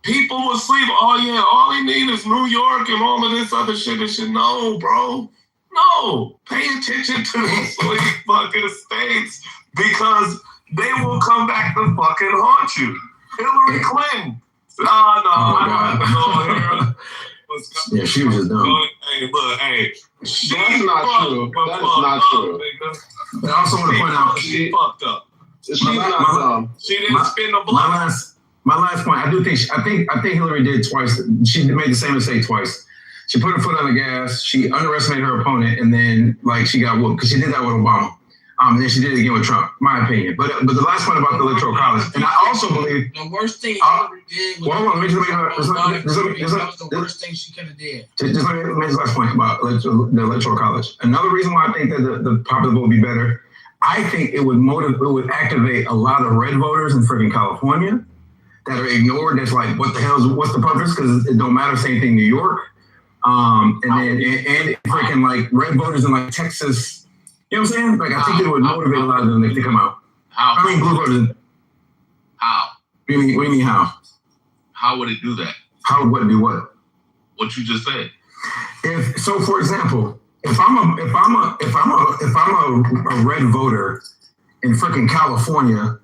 people will sleep. Oh yeah, all they need is New York and all of this other shit and shit. No, bro. No. Pay attention to these fucking states because they will come back to fucking haunt you. Hillary Clinton. No, I don't have to go here. Yeah, she was just dumb. Hey, Hey, look, hey. That's not true. That is not true. But I also want to point out she fucked up. She's not dumb. She didn't spin the block. My last point. I do think. I think Hillary did twice. She made the same mistake twice. She put her foot on the gas. She underestimated her opponent, and then like she got whooped because she did that with Obama. And then she did it again with Trump. My opinion. But the last point about the electoral college, and I also believe the worst thing Hillary did was the worst thing she could have did. Just let me make this last point about the electoral college. Another reason why I think that the popular vote would be better, I think it would activate a lot of red voters in freaking California that are ignored. That's like, what's the purpose? Because it don't matter. Same thing, New York, and freaking like red voters in like Texas. You know what I'm saying? Like I think it would motivate a lot of them to come out. How? I mean, blue voters. How? What do you mean how? How would it do that? How would what do what? What you just said. If so, for example, if I'm a red voter in freaking California,